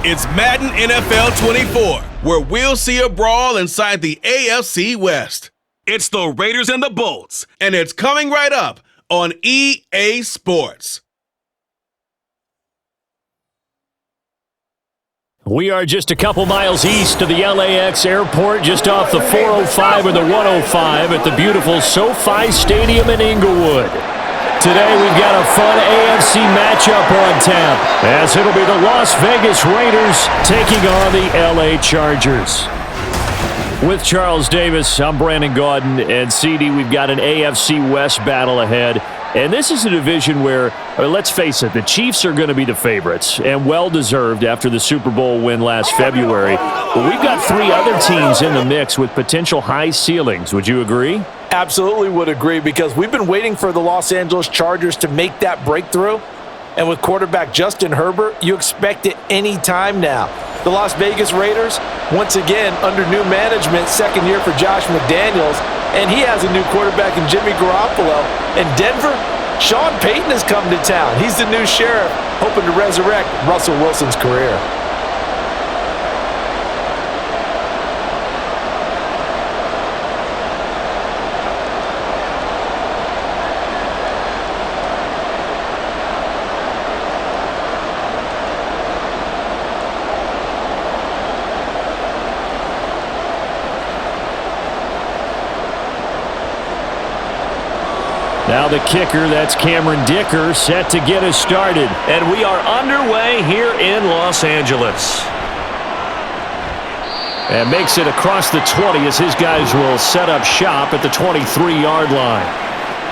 It's Madden NFL 24, where we'll see a brawl inside the AFC West. It's the Raiders and the Bolts, and it's coming right up on EA Sports. We are just a couple miles east of the LAX airport, just off the 405 or the 105 at the beautiful SoFi Stadium in Inglewood. Today we've got a fun AFC matchup on tap, as it'll be the Las Vegas Raiders taking on the LA Chargers. With Charles Davis, I'm Brandon Gaudin, and CD, we've got an AFC West battle ahead. And this is a division where, let's face it, the Chiefs are going to be the favorites, and well-deserved after the Super Bowl win last February. But we've got three other teams in the mix with potential high ceilings. Would you agree? Absolutely would agree, because we've been waiting for the Los Angeles Chargers to make that breakthrough. And with quarterback Justin Herbert, you expect it any time now. The Las Vegas Raiders, once again, under new management, second year for Josh McDaniels. And he has a new quarterback in Jimmy Garoppolo. And Denver, Sean Payton has come to town. He's the new sheriff, hoping to resurrect Russell Wilson's career. Now the kicker, that's Cameron Dicker, set to get us started. And we are underway here in Los Angeles. And makes it across the 20 as his guys will set up shop at the 23-yard line.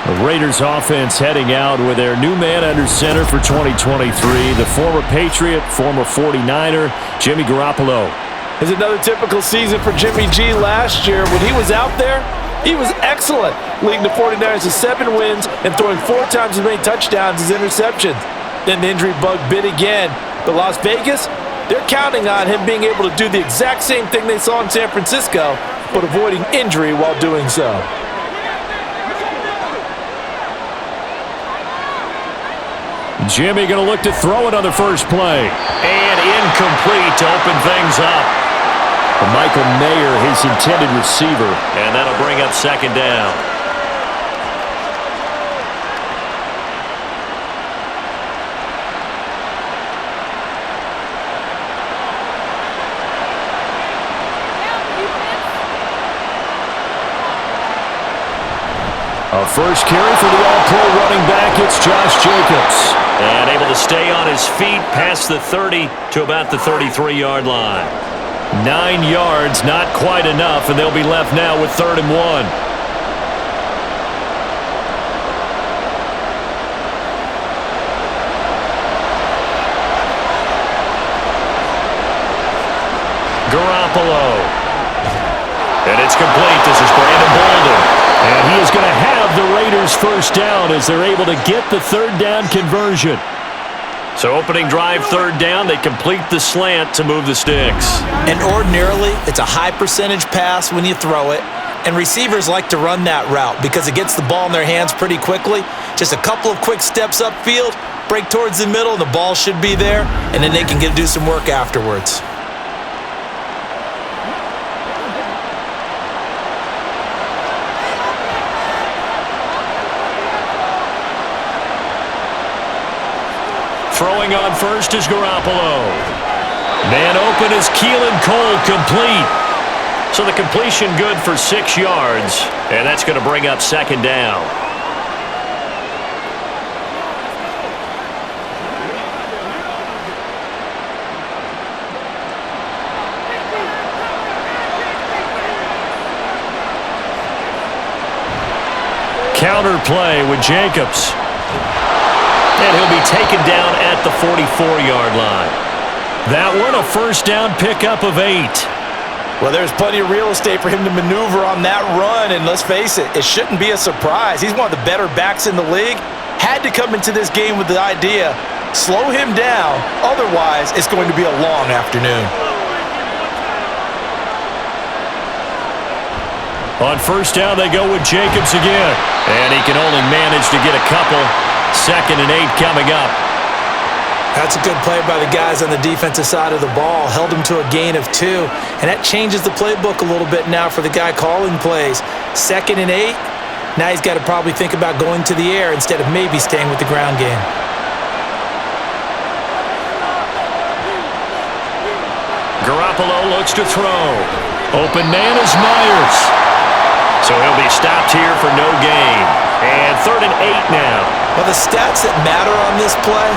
The Raiders offense heading out with their new man under center for 2023, the former Patriot, former 49er, Jimmy Garoppolo. It's another typical season for Jimmy G last year. When he was out there, he was excellent, leading the 49ers to 7 wins and throwing 4 times as many touchdowns as interceptions. Then the injury bug bit again. But Las Vegas, they're counting on him being able to do the exact same thing they saw in San Francisco, but avoiding injury while doing so. Jimmy going to look to throw it on the first play. And incomplete to open things up. Michael Mayer, his intended receiver. And that'll bring up second down. A first carry for the all-pro running back, it's Josh Jacobs. And able to stay on his feet past the 30 to about the 33-yard line. 9 yards, not quite enough, and they'll be left now with 3rd and 1. Garoppolo. And it's complete. This is Brandon Bolden. And he is going to have the Raiders first down as they're able to get the 3rd down conversion. So opening drive, 3rd down, they complete the slant to move the sticks. And ordinarily, it's a high percentage pass when you throw it. And receivers like to run that route because it gets the ball in their hands pretty quickly. Just a couple of quick steps upfield, break towards the middle, and the ball should be there. And then they can do some work afterwards. Throwing on first is Garoppolo. Man open is Keelan Cole, complete. So the completion good for 6 yards, and that's going to bring up second down. Counter play with Jacobs. And he'll be taken down at the 44-yard line. That one, a first down pickup of 8. Well, there's plenty of real estate for him to maneuver on that run, and let's face it, it shouldn't be a surprise. He's one of the better backs in the league. Had to come into this game with the idea, slow him down, otherwise it's going to be a long afternoon. On first down, they go with Jacobs again. And he can only manage to get a couple. 2nd and 8 coming up. That's a good play by the guys on the defensive side of the ball. Held him to a gain of 2. And that changes the playbook a little bit now for the guy calling plays. 2nd and 8. Now he's got to probably think about going to the air instead of maybe staying with the ground game. Garoppolo looks to throw. Open man is Myers. So he'll be stopped here for no gain. And 3rd and 8 now. Well, the stats that matter on this play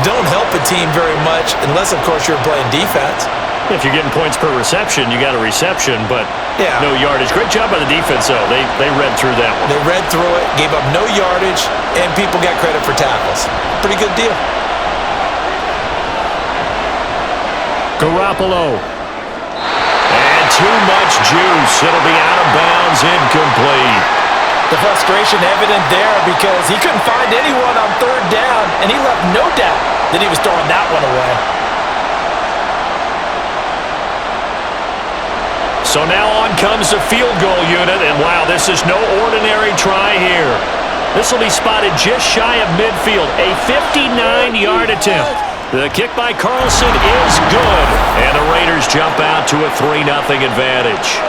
don't help a team very much unless, of course, you're playing defense. If you're getting points per reception, you got a reception, but yeah, no yardage. Great job by the defense, though. They read through that one. They read through it, gave up no yardage, and people got credit for tackles. Pretty good deal. Garoppolo. And too much juice. It'll be out of bounds, incomplete. The frustration evident there because he couldn't find anyone on 3rd down, and he left no doubt that he was throwing that one away. So now on comes the field goal unit, and wow, this is no ordinary try here. This will be spotted just shy of midfield, a 59-yard attempt. The kick by Carlson is good, and the Raiders jump out to a 3-0 advantage.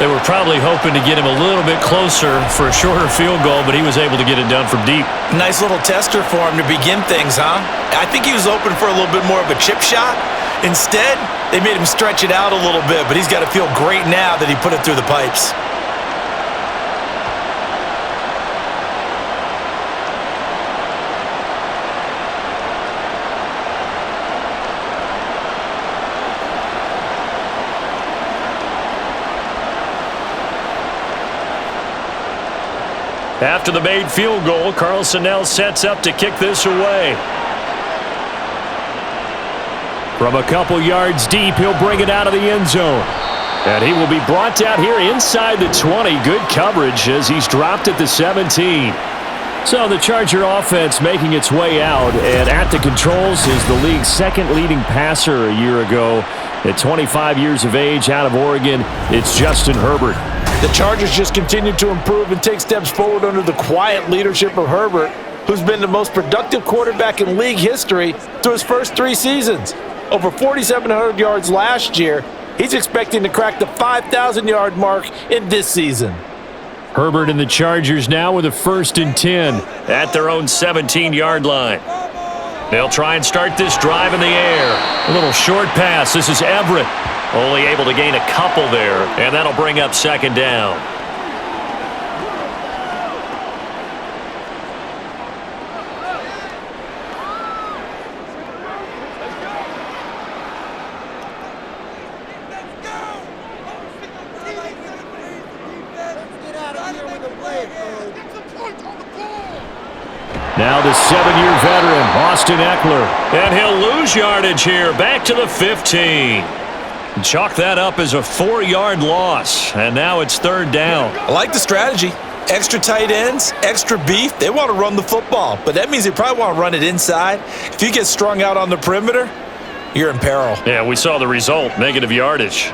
They were probably hoping to get him a little bit closer for a shorter field goal, but he was able to get it done from deep. Nice little tester for him to begin things, huh? I think he was open for a little bit more of a chip shot. Instead, they made him stretch it out a little bit, but he's got to feel great now that he put it through the pipes. After the made field goal, Carlson now sets up to kick this away. From a couple yards deep, he'll bring it out of the end zone. And he will be brought down here inside the 20. Good coverage as he's dropped at the 17. So the Charger offense making its way out, and at the controls is the league's 2nd leading passer a year ago. At 25 years of age, out of Oregon, it's Justin Herbert. The Chargers just continue to improve and take steps forward under the quiet leadership of Herbert, who's been the most productive quarterback in league history through his first 3 seasons. Over 4,700 yards last year. He's expecting to crack the 5,000-yard mark in this season. Herbert and the Chargers now with a 1st and 10 at their own 17-yard line. They'll try and start this drive in the air. A little short pass. This is Everett. Only able to gain a couple there, and that'll bring up 2nd down. Now the 7-year veteran, Austin Eckler. And he'll lose yardage here, back to the 15. Chalk that up as a 4-yard loss, and now it's 3rd down. I like the strategy. Extra tight ends, extra beef. They want to run the football, but that means they probably want to run it inside. If you get strung out on the perimeter, you're in peril. Yeah, we saw the result, negative yardage.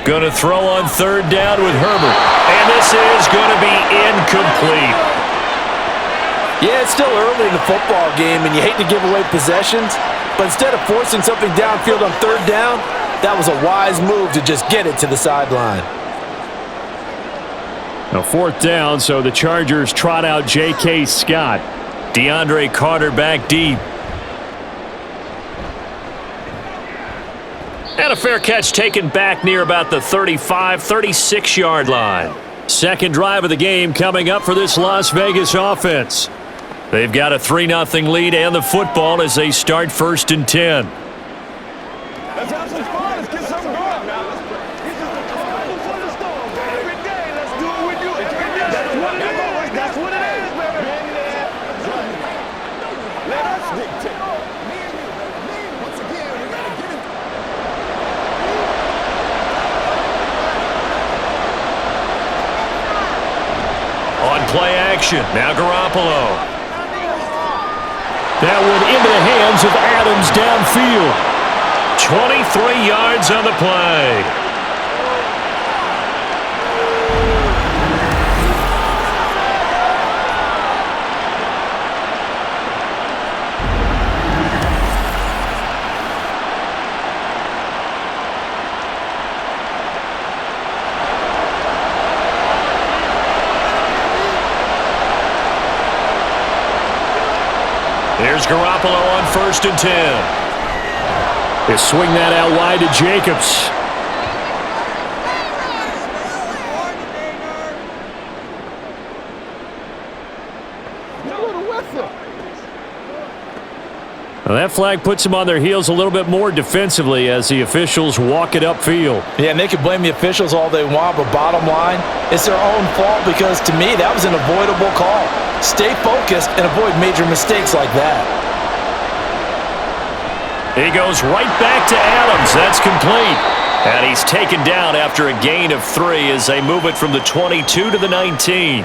Going to throw on 3rd down with Herbert. And this is going to be incomplete. Yeah, it's still early in the football game, and you hate to give away possessions, but instead of forcing something downfield on 3rd down, that was a wise move to just get it to the sideline. Now 4th down, so the Chargers trot out J.K. Scott. DeAndre Carter back deep. And a fair catch taken back near about the 35, 36-yard line. 2nd drive of the game coming up for this Las Vegas offense. They've got a 3-0 lead and the football as they start 1st and 10. Let's have some fun. Let's get something going. Every day, let's do it with you. That's what it is. That's what it is, baby. Let us dictate. Once again, we got to get it. On play action, now Garoppolo. That one into the hands of Adams downfield. 23 yards on the play. Here's Garoppolo on 1st and 10. They swing that out wide to Jacobs. Well, that flag puts them on their heels a little bit more defensively as the officials walk it upfield. Yeah, and they can blame the officials all they want, but bottom line, it's their own fault because, to me, that was an avoidable call. Stay focused and avoid major mistakes like that. He goes right back to Adams. That's complete. And he's taken down after a gain of 3 as they move it from the 22 to the 19.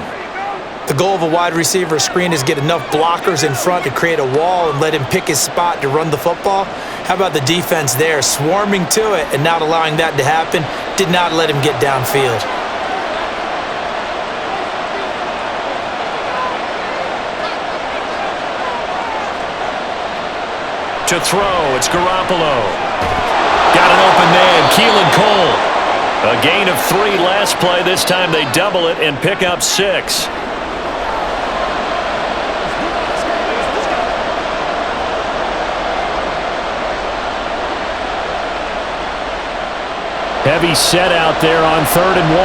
The goal of a wide receiver screen is get enough blockers in front to create a wall and let him pick his spot to run the football. How about the defense there, swarming to it and not allowing that to happen? Did not let him get downfield. To throw, it's Garoppolo. Got an open man, Keelan Cole. A gain of 3 last play. This time they double it and pick up 6. Heavy set out there on 3rd and 1.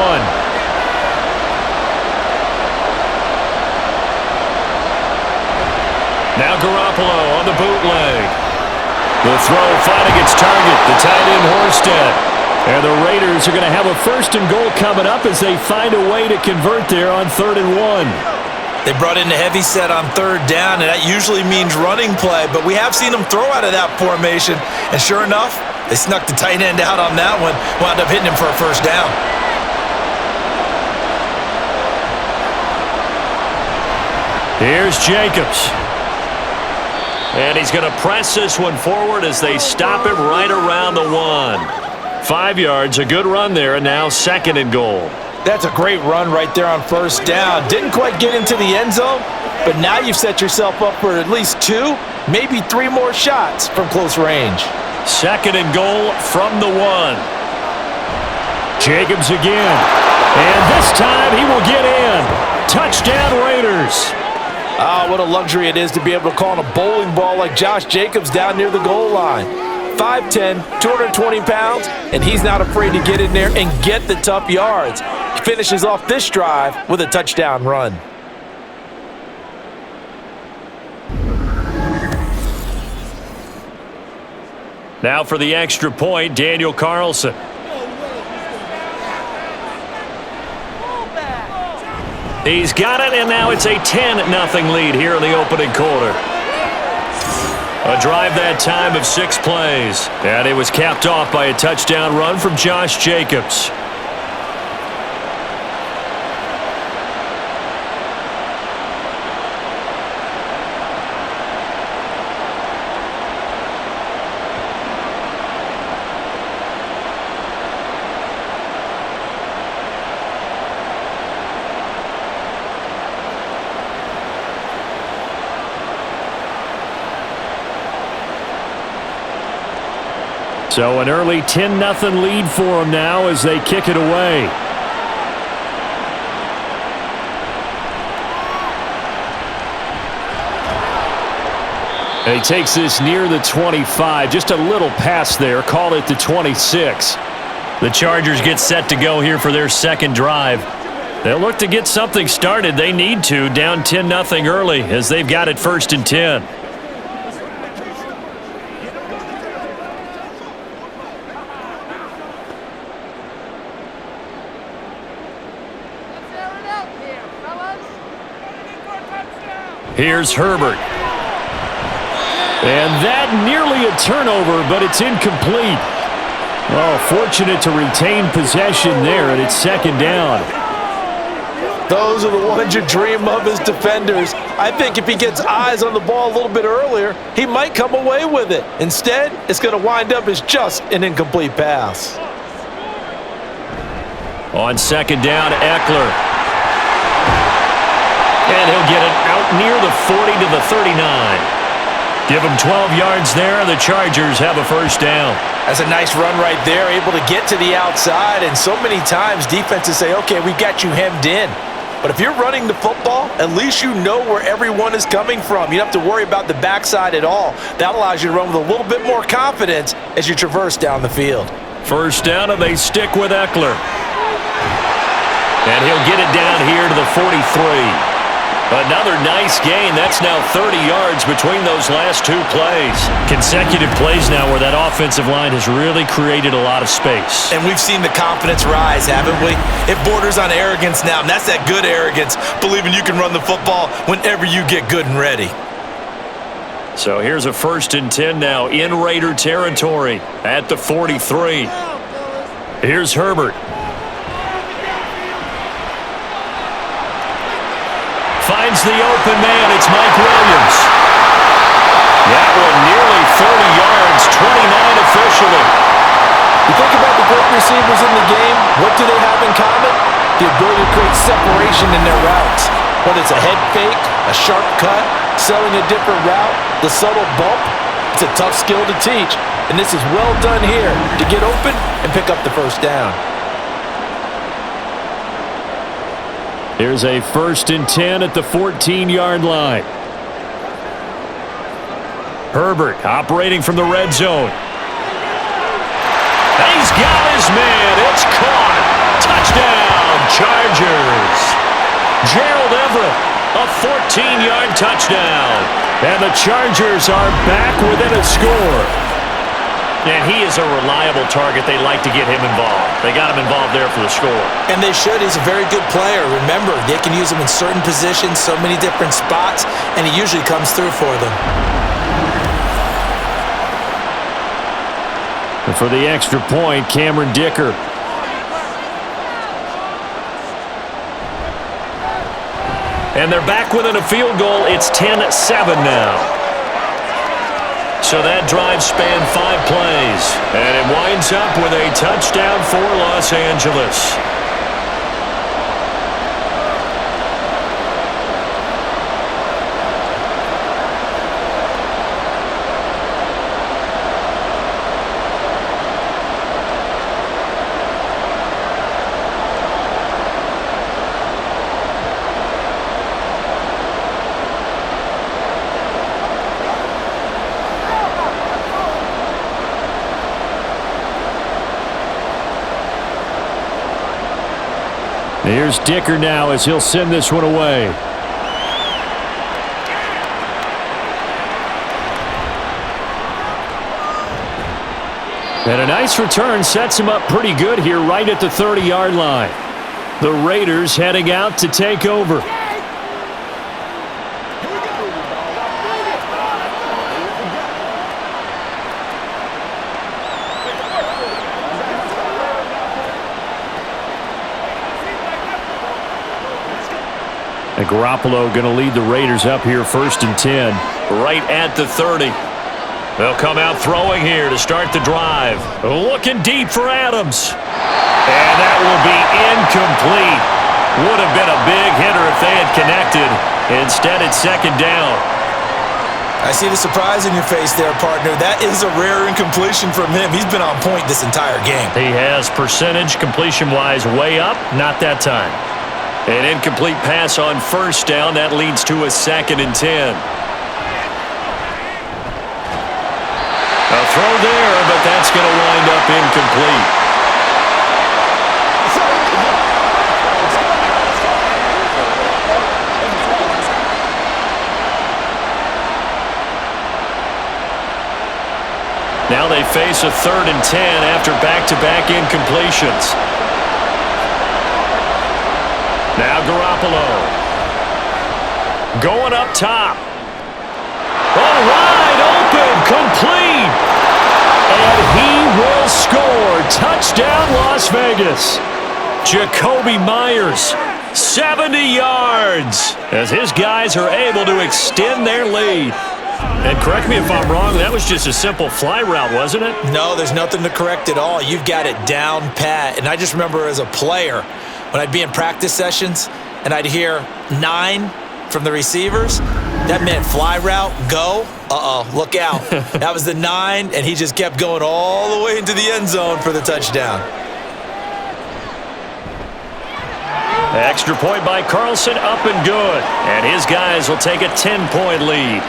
Now Garoppolo on the bootleg. The throw finding its target, the tight end Horsted. And the Raiders are going to have a 1st and goal coming up as they find a way to convert there on 3rd and 1. They brought in a heavy set on 3rd down, and that usually means running play, but we have seen them throw out of that formation, and sure enough, they snuck the tight end out on that one, wound up hitting him for a 1st down. Here's Jacobs. And he's going to press this one forward as they stop him right around the 1. 5 yards, a good run there, and now 2nd and goal. That's a great run right there on 1st down. Didn't quite get into the end zone, but now you've set yourself up for at least 2, maybe 3 more shots from close range. 2nd and goal from the 1. Jacobs again. And this time he will get in. Touchdown Raiders. Ah, what a luxury it is to be able to call on a bowling ball like Josh Jacobs down near the goal line. 5'10", 220 pounds, and he's not afraid to get in there and get the tough yards. He finishes off this drive with a touchdown run. Now for the extra point, Daniel Carlson. He's got it, and now it's a 10-0 lead here in the opening quarter. A drive that time of 6 plays. And it was capped off by a touchdown run from Josh Jacobs. So an early 10-0 lead for them now as they kick it away. And he takes this near the 25. Just a little pass there. Call it the 26. The Chargers get set to go here for their 2nd drive. They'll look to get something started. They need to, down 10-0 early as they've got it 1st and 10. Here's Herbert. And that nearly a turnover, but it's incomplete. Oh, fortunate to retain possession there, and it's 2nd down. Those are the ones you dream of as defenders. I think if he gets eyes on the ball a little bit earlier, he might come away with it. Instead, it's going to wind up as just an incomplete pass. On 2nd down, Eckler. And he'll get it out near the 40 to the 39. Give him 12 yards there. The Chargers have a 1st down. That's a nice run right there, able to get to the outside. And so many times defenses say, okay, we got you hemmed in. But if you're running the football, at least you know where everyone is coming from. You don't have to worry about the backside at all. That allows you to run with a little bit more confidence as you traverse down the field. First down, and they stick with Eckler. And he'll get it down here to the 43. Another nice gain. That's now 30 yards between those last two plays. Consecutive plays now where that offensive line has really created a lot of space. And we've seen the confidence rise, haven't we? It borders on arrogance now, and that's that good arrogance, believing you can run the football whenever you get good and ready. So here's a 1st and 10 now in Raider territory at the 43. Here's Herbert. Finds the open man. It's Mike Williams. That one nearly 30 yards, 29 officially. You think about the great receivers in the game, what do they have in common? The ability to create separation in their routes. Whether it's a head fake, a sharp cut, selling a different route, the subtle bump, it's a tough skill to teach. And this is well done here to get open and pick up the first down. Here's a 1st and 10 at the 14-yard line. Herbert operating from the red zone. He's got his man. It's caught. Touchdown, Chargers. Gerald Everett, a 14-yard touchdown. And the Chargers are back within a score. And he is a reliable target. They like to get him involved. They got him involved there for the score. And they should. He's a very good player. Remember, they can use him in certain positions, so many different spots, and he usually comes through for them. And for the extra point, Cameron Dicker. And they're back within a field goal. It's 10-7 now. So that drive spanned 5 plays. And it winds up with a touchdown for Los Angeles. Here's Dicker now as he'll send this one away. And a nice return sets him up pretty good here right at the 30-yard line. The Raiders heading out to take over. And Garoppolo going to lead the Raiders up here 1st and 10. Right at the 30. They'll come out throwing here to start the drive. Looking deep for Adams. And that will be incomplete. Would have been a big hitter if they had connected. Instead, it's 2nd down. I see the surprise in your face there, partner. That is a rare incompletion from him. He's been on point this entire game. He has percentage completion-wise way up. Not that time. An incomplete pass on 1st down. That leads to a 2nd and 10. A throw there, but that's going to wind up incomplete. Now they face a 3rd and 10 after back-to-back incompletions. Now Garoppolo. Going up top. Oh, wide open, complete. And he will score. Touchdown, Las Vegas. Jacoby Myers, 70 yards, as his guys are able to extend their lead. And correct me if I'm wrong, that was just a simple fly route, wasn't it? No, there's nothing to correct at all. You've got it down pat. And I just remember as a player, when I'd be in practice sessions and I'd hear 9 from the receivers, that meant fly route, go. Look out. That was the 9, and he just kept going all the way into the end zone for the touchdown. Extra point by Carlson, up and good. And his guys will take a 10-point lead.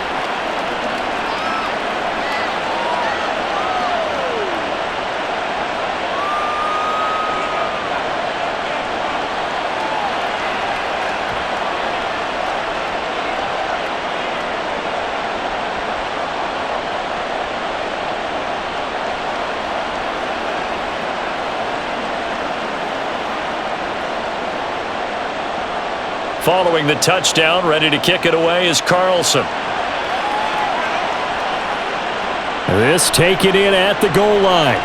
Following the touchdown, ready to kick it away is Carlson. This taken in at the goal line.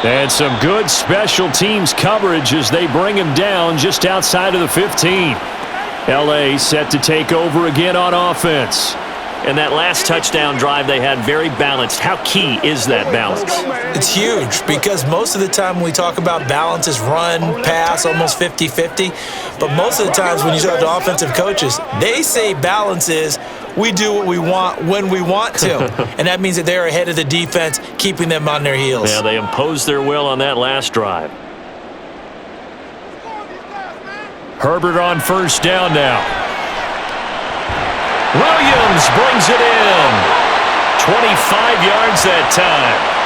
And some good special teams coverage as they bring him down just outside of the 15. LA set to take over again on offense. And that last touchdown drive they had very balanced. How key is that balance? It's huge because most of the time when we talk about balance is run, pass, almost 50-50. But most of the times when you talk to offensive coaches, they say balance is we do what we want when we want to. And that means that they're ahead of the defense, keeping them on their heels. Yeah, they imposed their will on that last drive. Herbert on first down now. Williams brings it in. 25 yards that time.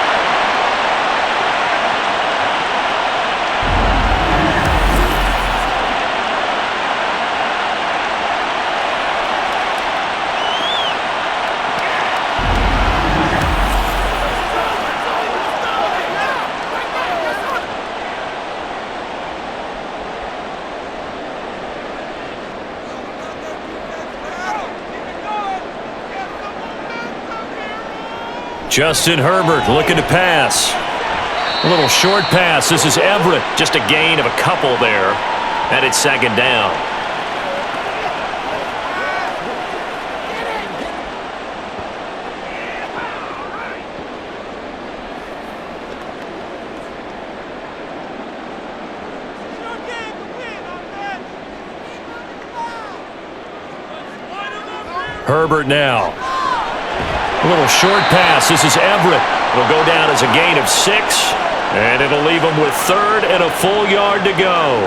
Justin Herbert looking to pass. A little short pass. This is Everett. Just a gain of a couple there. And it's second down. Herbert now. A little short pass. This is Everett. It'll go down as a gain of 6, and it'll leave him with third and a full yard to go.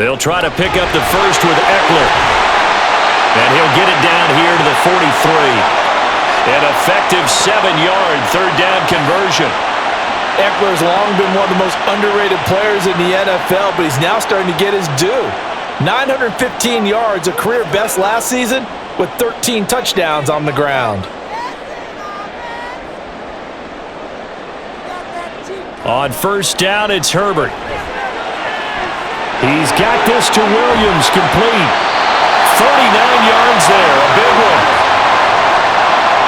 They'll try to pick up the first with Eckler. And he'll get it down here to the 43. An effective 7-yard third-down conversion. Eckler's long been one of the most underrated players in the NFL, but he's now starting to get his due. 915 yards, a career best last season, with 13 touchdowns on the ground. On first down, it's Herbert. He's got this to Williams, complete. 39 yards there, a big one.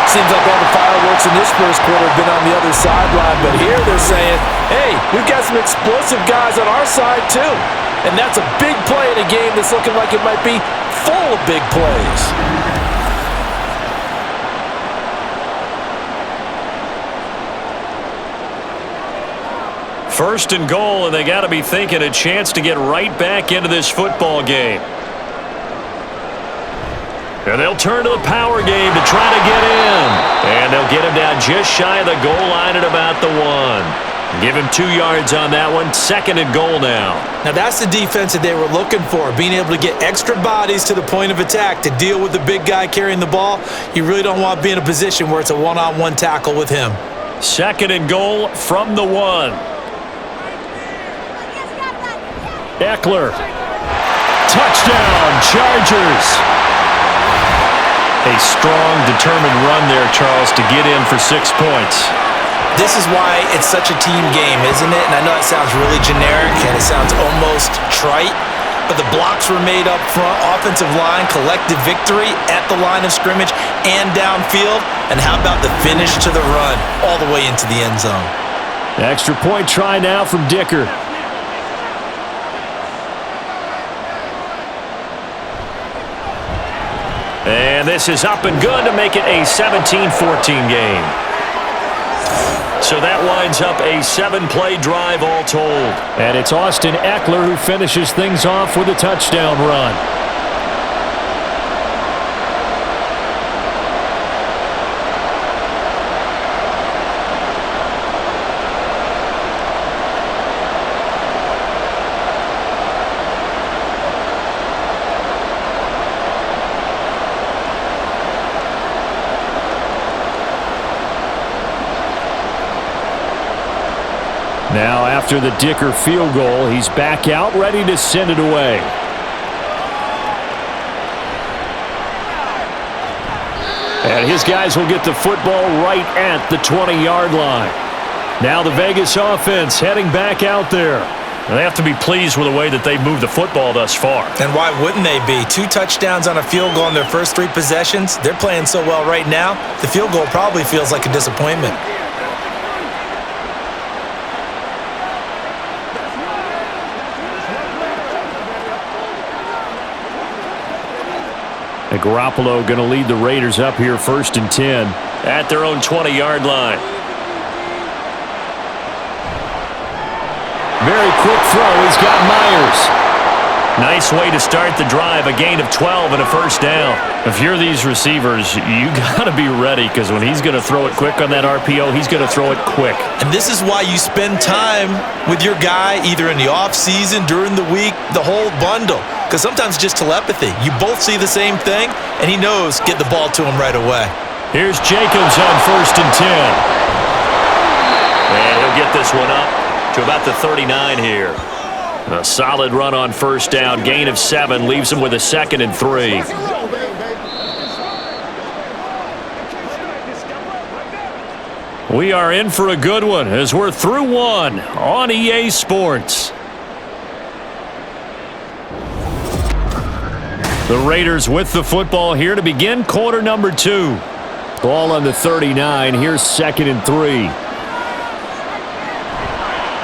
Seems like all the fireworks in this first quarter have been on the other sideline, but here they're saying, hey, we've got some explosive guys on our side too. And that's a big play in a game that's looking like it might be full of big plays. First and goal, and they got to be thinking a chance to get right back into this football game. And they'll turn to the power game to try to get in. And they'll get him down just shy of the goal line at about the 1. Give him 2 yards on that one. Second and goal now. Now that's the defense that they were looking for, being able to get extra bodies to the point of attack to deal with the big guy carrying the ball. You really don't want to be in a position where it's a one-on-one tackle with him. Second and goal from the 1. Eckler. Touchdown, Chargers. A strong, determined run there, Charles, to get in for 6 points. This is why it's such a team game, isn't it? And I know it sounds really generic and it sounds almost trite, but the blocks were made up front, offensive line, collective victory at the line of scrimmage and downfield. And how about the finish to the run all the way into the end zone? Extra point try now from Dicker. And this is up and good to make it a 17-14 game. So that winds up a 7-play drive all told. And it's Austin Eckler who finishes things off with a touchdown run. Now, after the Dicker field goal, he's back out, ready to send it away. And his guys will get the football right at the 20-yard line. Now the Vegas offense heading back out there. They have to be pleased with the way that they've moved the football thus far. And why wouldn't they be? 2 touchdowns on a field goal in their first 3 possessions. They're playing so well right now, the field goal probably feels like a disappointment. And Garoppolo going to lead the Raiders up here 1st and 10. At their own 20-yard line. Very quick throw. He's got Myers. Nice way to start the drive. A gain of 12 and a first down. If you're these receivers, you got to be ready because when he's going to throw it quick on that RPO, he's going to throw it quick. And this is why you spend time with your guy either in the offseason, during the week, the whole bundle. Because sometimes it's just telepathy. You both see the same thing, and he knows get the ball to him right away. Here's Jacobs on 1st and 10. And he'll get this one up to about the 39 here. A solid run on first down. Gain of 7 leaves him with a 2nd and 3. We are in for a good one as we're through one on EA Sports. The Raiders with the football here to begin quarter number 2. Ball on the 39. Here's 2nd and 3.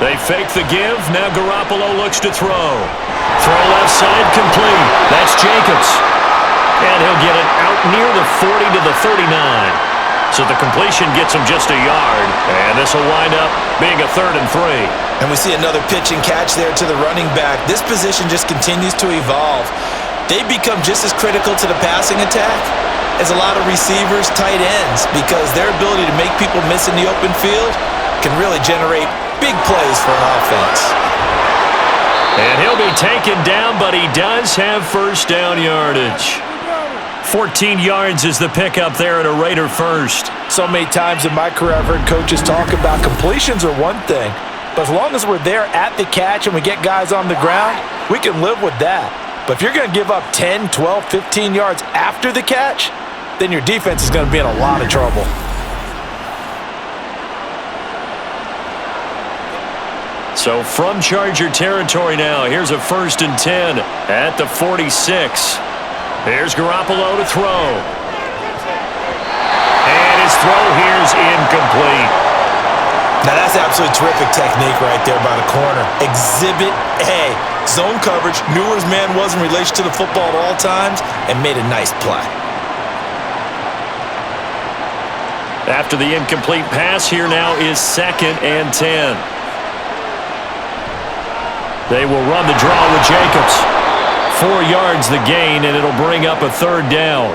They fake the give. Now Garoppolo looks to throw. Throw left side complete. That's Jacobs. And he'll get it out near the 40 to the 39. So the completion gets him just a yard. And this will wind up being a 3rd and 3. And we see another pitch and catch there to the running back. This position just continues to evolve. They become just as critical to the passing attack as a lot of receivers, tight ends, because their ability to make people miss in the open field can really generate big plays for an offense. And he'll be taken down, but he does have first down yardage. 14 yards is the pickup there at a Raider first. So many times in my career I've heard coaches talk about completions are one thing, but as long as we're there at the catch and we get guys on the ground, we can live with that. But if you're going to give up 10, 12, 15 yards after the catch, then your defense is going to be in a lot of trouble. So from Charger territory now, here's a 1st and 10 at the 46. Here's Garoppolo to throw. And his throw here's incomplete. Now that's absolutely terrific technique right there by the corner. Exhibit A. Zone coverage, knew where his man was in relation to the football at all times, and made a nice play. After the incomplete pass, here now is 2nd and 10. They will run the draw with Jacobs. 4 yards the gain, and it'll bring up a 3rd down.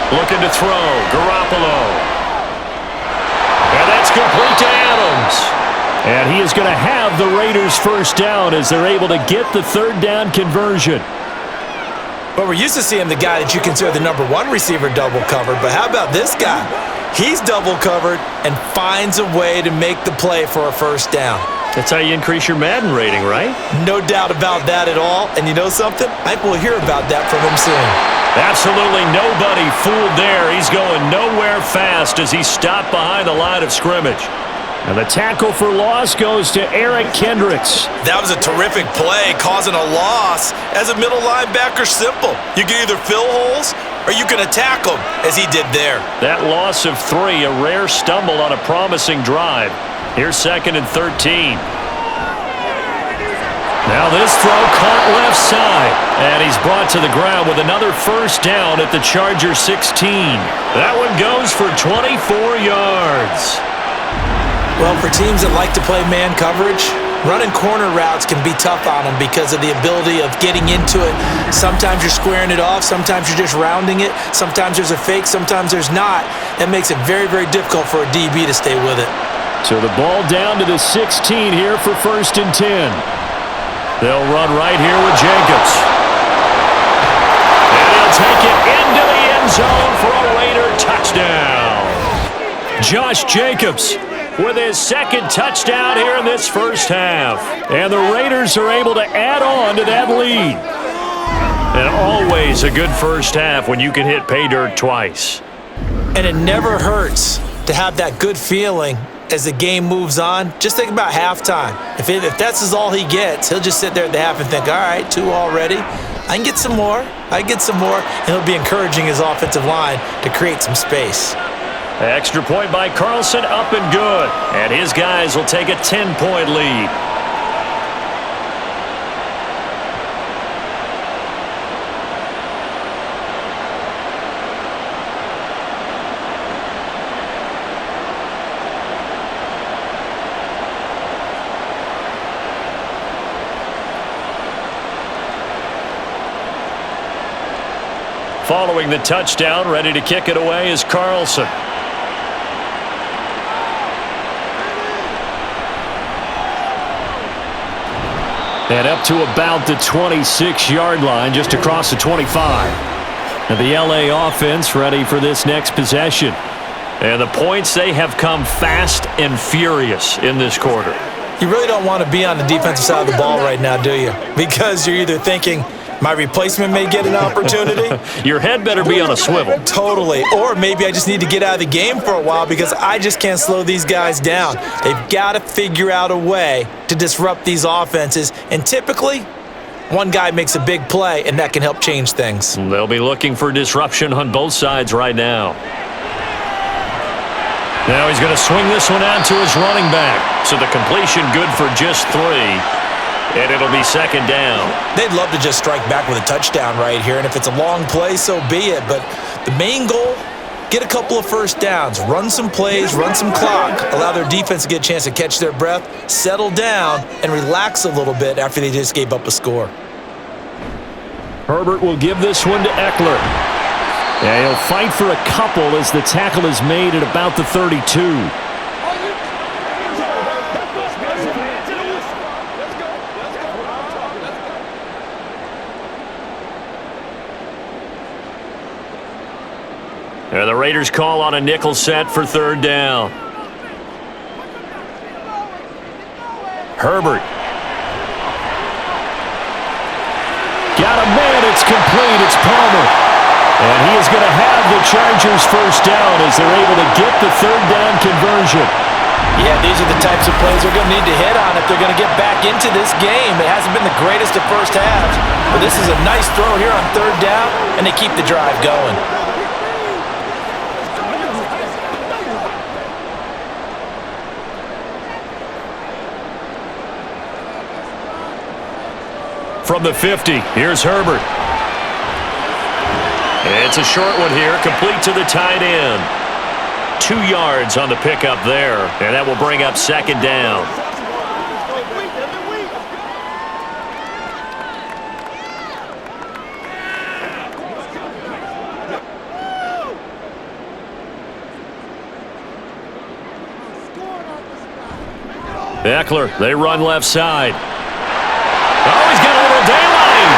Looking to throw, Garoppolo. And that's complete to Adams. And he is going to have the Raiders first down as they're able to get the 3rd down conversion. But we're used to seeing the guy that you consider the number 1 receiver double covered, but how about this guy? He's double covered and finds a way to make the play for a first down. That's how you increase your Madden rating, right? No doubt about that at all. And you know something? I think we'll hear about that from him soon. Absolutely nobody fooled there. He's going nowhere fast as he's stopped behind the line of scrimmage. And the tackle for loss goes to Eric Kendricks. That was a terrific play, causing a loss. As a middle linebacker, simple. You can either fill holes Are you going to tackle him, as he did there? That loss of 3, a rare stumble on a promising drive. Here's 2nd and 13. Now this throw caught left side, and he's brought to the ground with another first down at the Chargers 16. That one goes for 24 yards. Well, for teams that like to play man coverage, running corner routes can be tough on them because of the ability of getting into it. Sometimes you're squaring it off, sometimes you're just rounding it, sometimes there's a fake, sometimes there's not. That makes it very, very difficult for a DB to stay with it. So the ball down to the 16 here for 1st and 10. They'll run right here with Jacobs. And he'll take it into the end zone for a Raider touchdown. Josh Jacobs with his 2nd touchdown here in this first half. And the Raiders are able to add on to that lead. And always a good first half when you can hit pay dirt twice. And it never hurts to have that good feeling as the game moves on. Just think about halftime. If that's all he gets, he'll just sit there at the half and think, all right, 2 already. I can get some more. And he'll be encouraging his offensive line to create some space. Extra point by Carlson, up and good. And his guys will take a 10-point lead. Following the touchdown, ready to kick it away is Carlson. And up to about the 26-yard line, just across the 25. And the LA offense ready for this next possession. And the points, they have come fast and furious in this quarter. You really don't want to be on the defensive side of the ball right now, do you? Because you're either thinking, my replacement may get an opportunity. Your head better be on a swivel. Totally. Or maybe I just need to get out of the game for a while because I just can't slow these guys down. They've got to figure out a way to disrupt these offenses. And typically, one guy makes a big play, and that can help change things. They'll be looking for disruption on both sides right now. Now he's going to swing this one out to his running back. So the completion good for just 3. And it'll be 2nd down. They'd love to just strike back with a touchdown right here. And if it's a long play, so be it. But the main goal, get a couple of first downs. Run some plays, run some clock. Allow their defense to get a chance to catch their breath, settle down, and relax a little bit after they just gave up a score. Herbert will give this one to Eckler. And he'll fight for a couple as the tackle is made at about the 32. And the Raiders call on a nickel set for 3rd down. Herbert. Got a man, it's complete, it's Palmer. And he is going to have the Chargers first down as they're able to get the 3rd down conversion. Yeah, these are the types of plays they're going to need to hit on if they're going to get back into this game. It hasn't been the greatest of first halves, but this is a nice throw here on 3rd down, and they keep the drive going. From the 50, here's Herbert. It's a short one here, complete to the tight end. 2 yards on the pickup there, and that will bring up 2nd down. Eckler, they run left side. Oh, he's got a little daylight.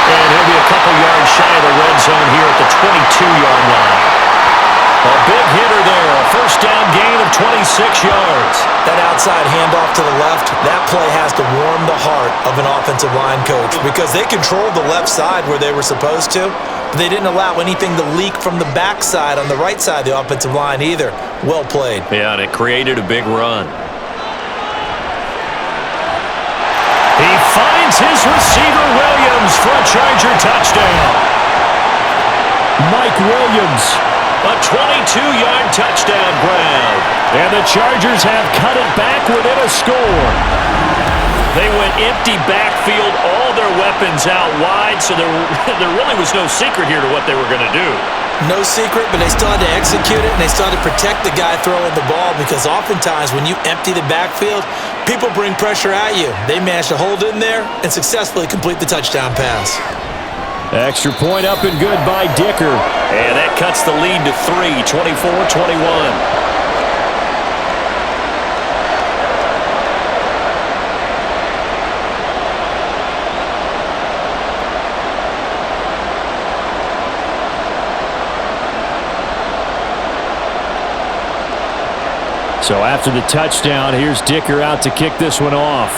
And he'll be a couple yards shy of the red zone here at the 22-yard line. A big hitter there, a first down gain of 26 yards. That outside handoff to the left, that play has to warm the heart of an offensive line coach because they controlled the left side where they were supposed to, but they didn't allow anything to leak from the backside on the right side of the offensive line either. Well played. Yeah, and it created a big run. He finds his receiver, Williams, for a Charger touchdown. Mike Williams. A 22-yard touchdown grab. And the Chargers have cut it back within a score. They went empty backfield, all their weapons out wide, so there really was no secret here to what they were going to do. No secret, but they still had to execute it, and they still had to protect the guy throwing the ball because oftentimes when you empty the backfield, people bring pressure at you. They managed to hold in there and successfully complete the touchdown pass. Extra point up and good by Dicker. And that cuts the lead to 3, 24-21. So after the touchdown, here's Dicker out to kick this one off.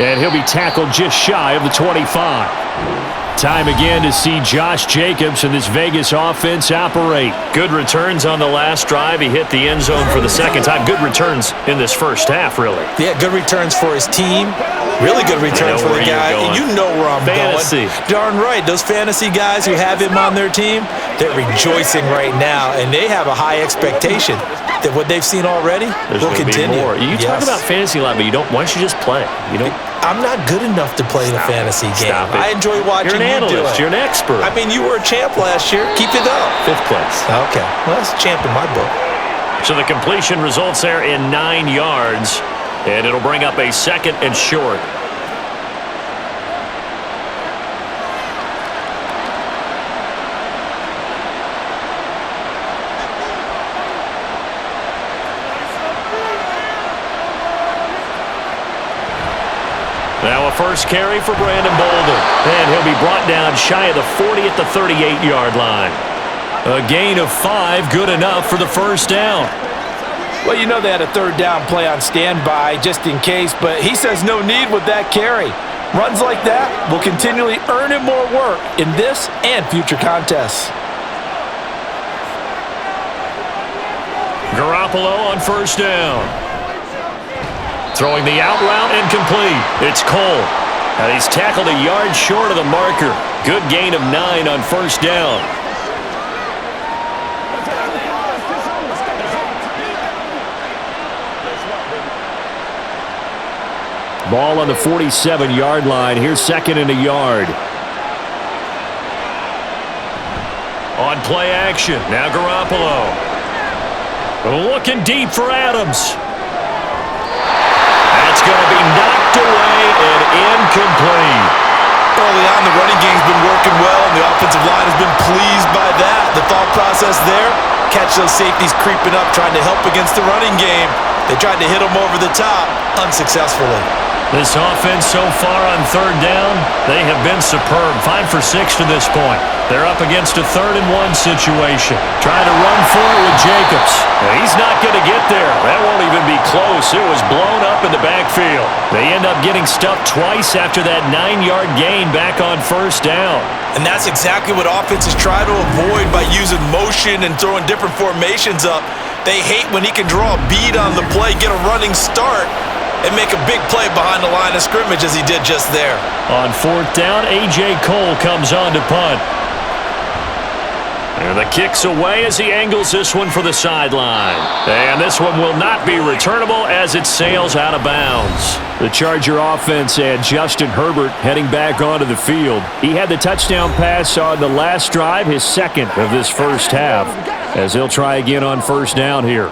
And he'll be tackled just shy of the 25. Time again to see Josh Jacobs and this Vegas offense operate. Good returns on the last drive. He hit the end zone for the second time. Good returns in this first half, really. Yeah, good returns for his team. Really good returns for the guy. You know where I'm Fantasy. going. Darn right. Those fantasy guys who have him on their team, they're rejoicing right now, and they have a high expectation that what they've seen already will continue. More. You talk about fantasy a lot, but why don't you just play? I'm not good enough to play the fantasy game. I enjoy watching You're an analyst. You're an expert. I mean, you were a champ last year. Keep it up. 5th place. Okay. Well, that's a champ in my book. So the completion results there in 9 yards, and it'll bring up a 2nd and short. Now a first carry for Brandon Bolden. And he'll be brought down shy of the 40 at the 38-yard line. A gain of 5, good enough for the first down. Well, you know they had a 3rd down play on standby just in case, but he says no need with that carry. Runs like that will continually earn him more work in this and future contests. Garoppolo on first down. Throwing the out route incomplete. It's Cole. And he's tackled a yard short of the marker. Good gain of 9 on first down. Ball on the 47-yard line. Here's 2nd and a yard. On play action. Now Garoppolo. Looking deep for Adams. That's going to be knocked away and incomplete. Early on, the running game's been working well, and the offensive line has been pleased by that. The thought process there, catch those safeties creeping up, trying to help against the running game. They tried to hit them over the top, unsuccessfully. This offense so far on 3rd down, they have been superb. 5 for 6 to this point. They're up against a 3rd and 1 situation. Trying to run for it with Jacobs. He's not going to get there. That won't even be close. It was blown up in the backfield. They end up getting stuffed twice after that 9-yard gain back on first down. And that's exactly what offenses try to avoid by using motion and throwing different formations up. They hate when he can draw a bead on the play, get a running start, and make a big play behind the line of scrimmage as he did just there. On 4th down, A.J. Cole comes on to punt. And the kick's away as he angles this one for the sideline. And this one will not be returnable as it sails out of bounds. The Charger offense had Justin Herbert heading back onto the field. He had the touchdown pass on the last drive, his 2nd of this first half, as they'll try again on first down here.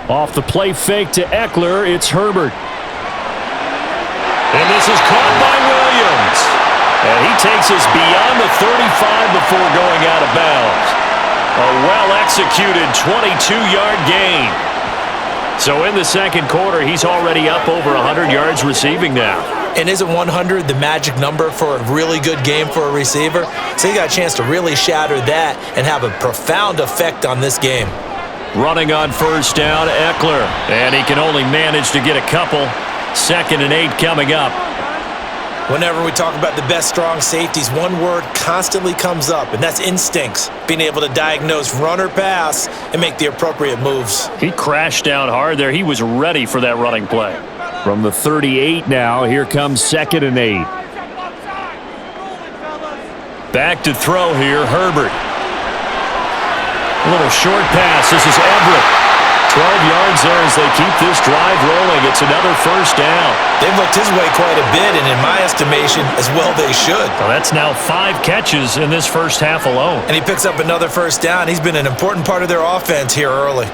Off the play fake to Eckler, it's Herbert. And this is caught by Williams. And he takes us beyond the 35 before going out of bounds. A well-executed 22-yard gain. So in the second quarter, he's already up over 100 yards receiving now. And isn't 100 the magic number for a really good game for a receiver? So he got a chance to really shatter that and have a profound effect on this game. Running on first down, Eckler. And he can only manage to get a couple. 2nd and 8 coming up. Whenever we talk about the best strong safeties, one word constantly comes up, and that's instincts. Being able to diagnose run or pass and make the appropriate moves. He crashed down hard there. He was ready for that running play. From the 38 now, here comes 2nd and 8. Back to throw here, Herbert. A little short pass. This is Everett. 12 yards there as they keep this drive rolling. It's another first down. They've looked his way quite a bit, and in my estimation, as well they should. Well, that's now 5 catches in this first half alone. And he picks up another first down. He's been an important part of their offense here early.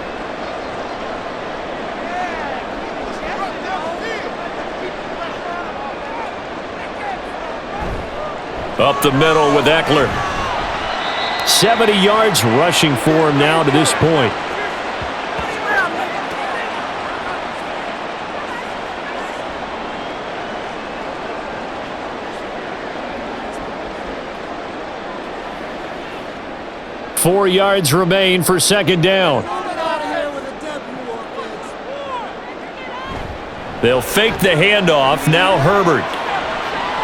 Up the middle with Eckler. 70 yards rushing for him now to this point. Four yards remain for 2nd down. They'll fake the handoff. Now Herbert.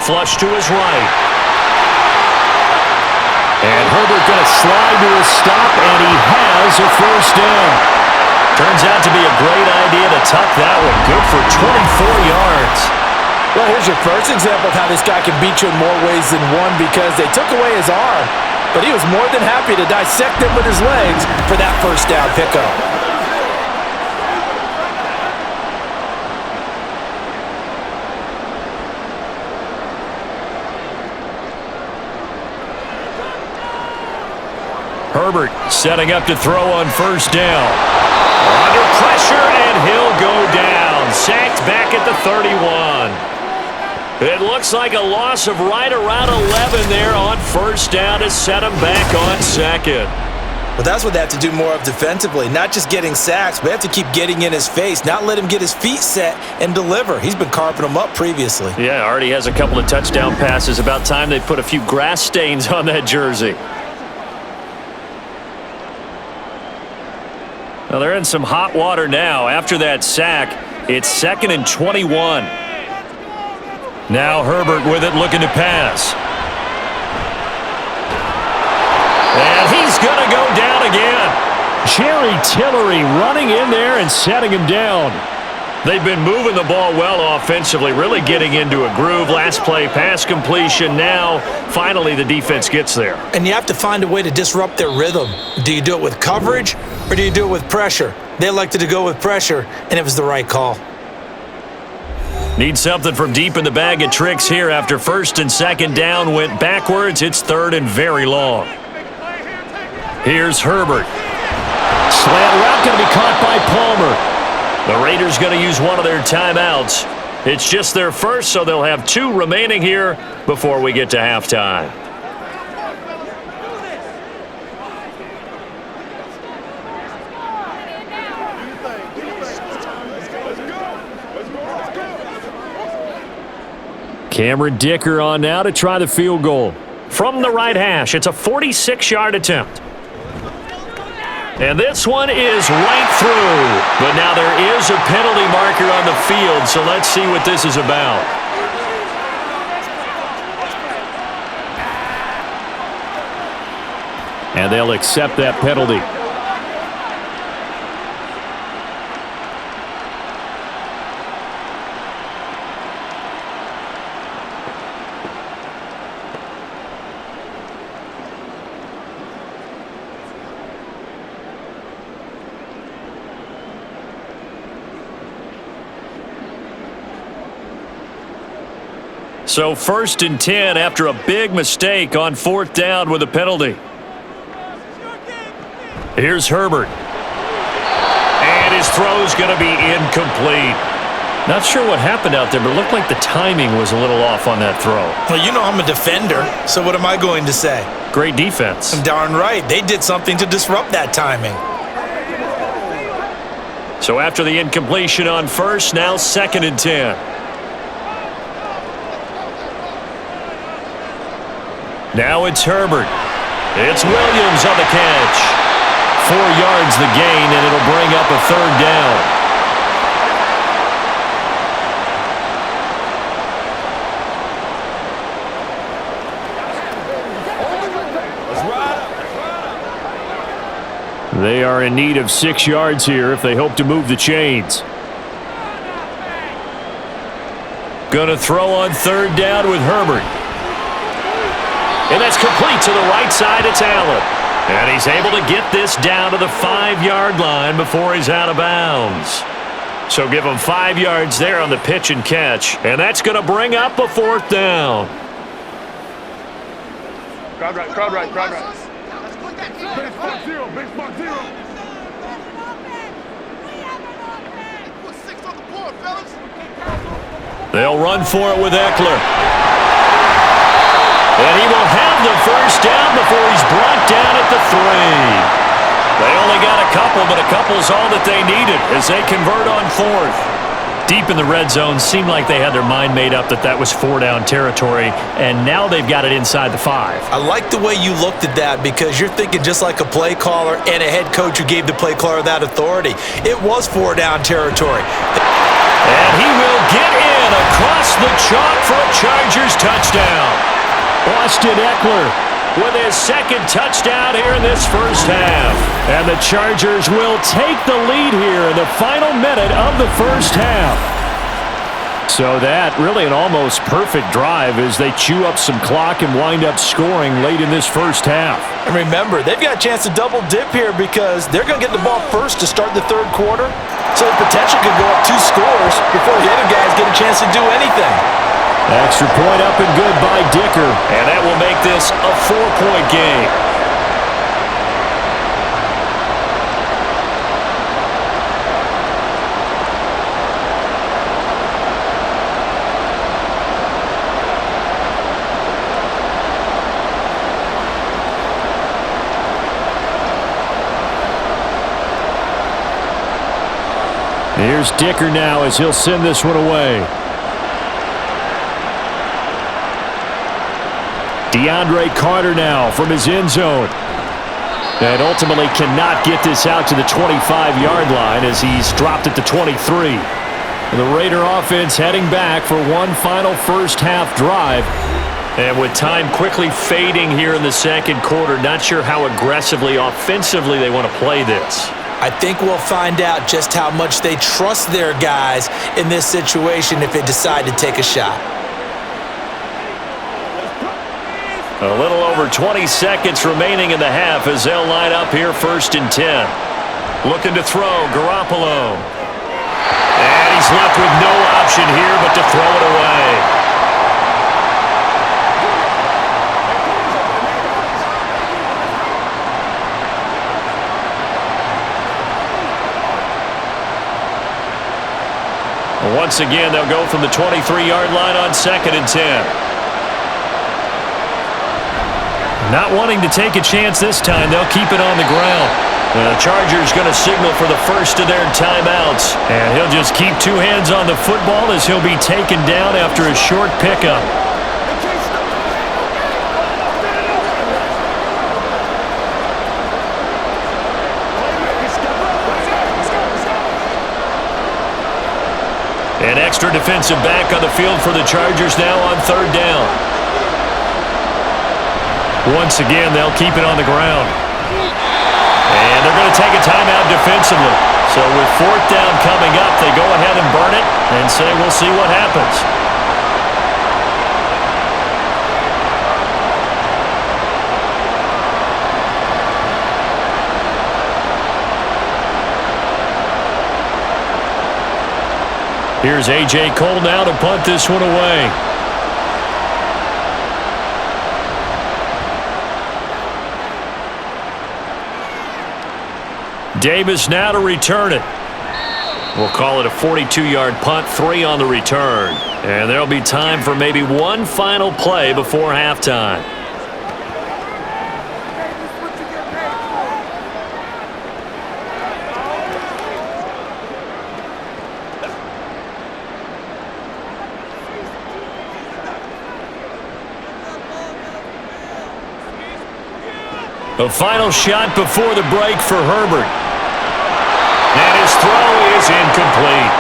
Flush to his right. And Herbert going to slide to a stop, and he has a first down. Turns out to be a great idea to tuck that one. Good for 24 yards. Well, here's your first example of how this guy can beat you in more ways than one, because they took away his arm, but he was more than happy to dissect him with his legs for that first down pickup. Herbert setting up to throw on first down. Under pressure, and he'll go down. Sacked back at the 31. It looks like a loss of right around 11 there on first down to set him back on 2nd. But that's what they have to do more of defensively, not just getting sacks, but they have to keep getting in his face, not let him get his feet set and deliver. He's been carping them up previously. Yeah, already has a couple of touchdown passes. About time they put a few grass stains on that jersey. Well, they're in some hot water now. After that sack, it's 2nd and 21. Now Herbert with it, looking to pass. And he's going to go down again. Jerry Tillery running in there and setting him down. They've been moving the ball well offensively, really getting into a groove. Last play, pass completion. Now, finally, the defense gets there. And you have to find a way to disrupt their rhythm. Do you do it with coverage, or do you do it with pressure? They elected to go with pressure, and it was the right call. Need something from deep in the bag of tricks here after 1st and 2nd down went backwards. It's 3rd and very long. Here's Herbert. Slant route going to be caught by Palmer. The Raiders going to use one of their timeouts. It's just their first, so they'll have 2 remaining here before we get to halftime. Cameron Dicker on now to try the field goal. From the right hash, it's a 46-yard attempt. And this one is right through. But now there is a penalty marker on the field, so let's see what this is about. And they'll accept that penalty. So 1st and 10 after a big mistake on 4th down with a penalty. Here's Herbert. And his throw's going to be incomplete. Not sure what happened out there, but it looked like the timing was a little off on that throw. Well, you know I'm a defender, so what am I going to say? Great defense. I'm darn right. They did something to disrupt that timing. So after the incompletion on 1st, now 2nd and 10. Now it's Herbert. It's Williams on the catch. 4 yards the gain, and it'll bring up a 3rd down. They are in need of 6 yards here if they hope to move the chains. Going to throw on third down with Herbert. And that's complete to the right side. It's Allen. And he's able to get this down to the 5-yard line before he's out of bounds. So give him 5 yards there on the pitch and catch. And that's going to bring up a 4th down. Crowd right, crowd right, crowd right. Base spot zero, base spot zero. They'll run for it with Eckler. And he will have the first down before he's brought down at the 3. They only got a couple, but a couple's all that they needed as they convert on 4th. Deep in the red zone, seemed like they had their mind made up that that was 4-down territory, and now they've got it inside the 5. I like the way you looked at that because you're thinking just like a play caller and a head coach who gave the play caller that authority. It was 4-down territory. And he will get in across the chalk for a Chargers touchdown. Austin Eckler with his 2nd touchdown here in this first half. And the Chargers will take the lead here in the final minute of the first half. So that really an almost perfect drive as they chew up some clock and wind up scoring late in this first half. And remember, they've got a chance to double dip here because they're going to get the ball first to start the 3rd quarter. So the potential could go up 2 scores before the other guys get a chance to do anything. Extra point up and good by Dicker. And that will make this a 4-point game. Here's Dicker now as he'll send this one away. DeAndre Carter now from his end zone. And ultimately cannot get this out to the 25-yard line as he's dropped it to 23. The Raider offense heading back for one final first-half drive. And with time quickly fading here in the 2nd quarter, not sure how aggressively, offensively they want to play this. I think we'll find out just how much they trust their guys in this situation if they decide to take a shot. A little over 20 seconds remaining in the half as they'll line up here 1st and 10. Looking to throw, Garoppolo. And he's left with no option here but to throw it away. Once again, they'll go from the 23-yard line on 2nd and 10. Not wanting to take a chance this time, they'll keep it on the ground. The Chargers going to signal for the first of their timeouts. And he'll just keep 2 hands on the football as he'll be taken down after a short pickup. An extra defensive back on the field for the Chargers now on 3rd down. Once again, they'll keep it on the ground. And they're going to take a timeout defensively. So with 4th down coming up, they go ahead and burn it and say we'll see what happens. Here's A.J. Cole now to punt this one away. Davis now to return it. We'll call it a 42-yard punt, 3 on the return. And there'll be time for maybe one final play before halftime. A final shot before the break for Herbert. And his throw is incomplete.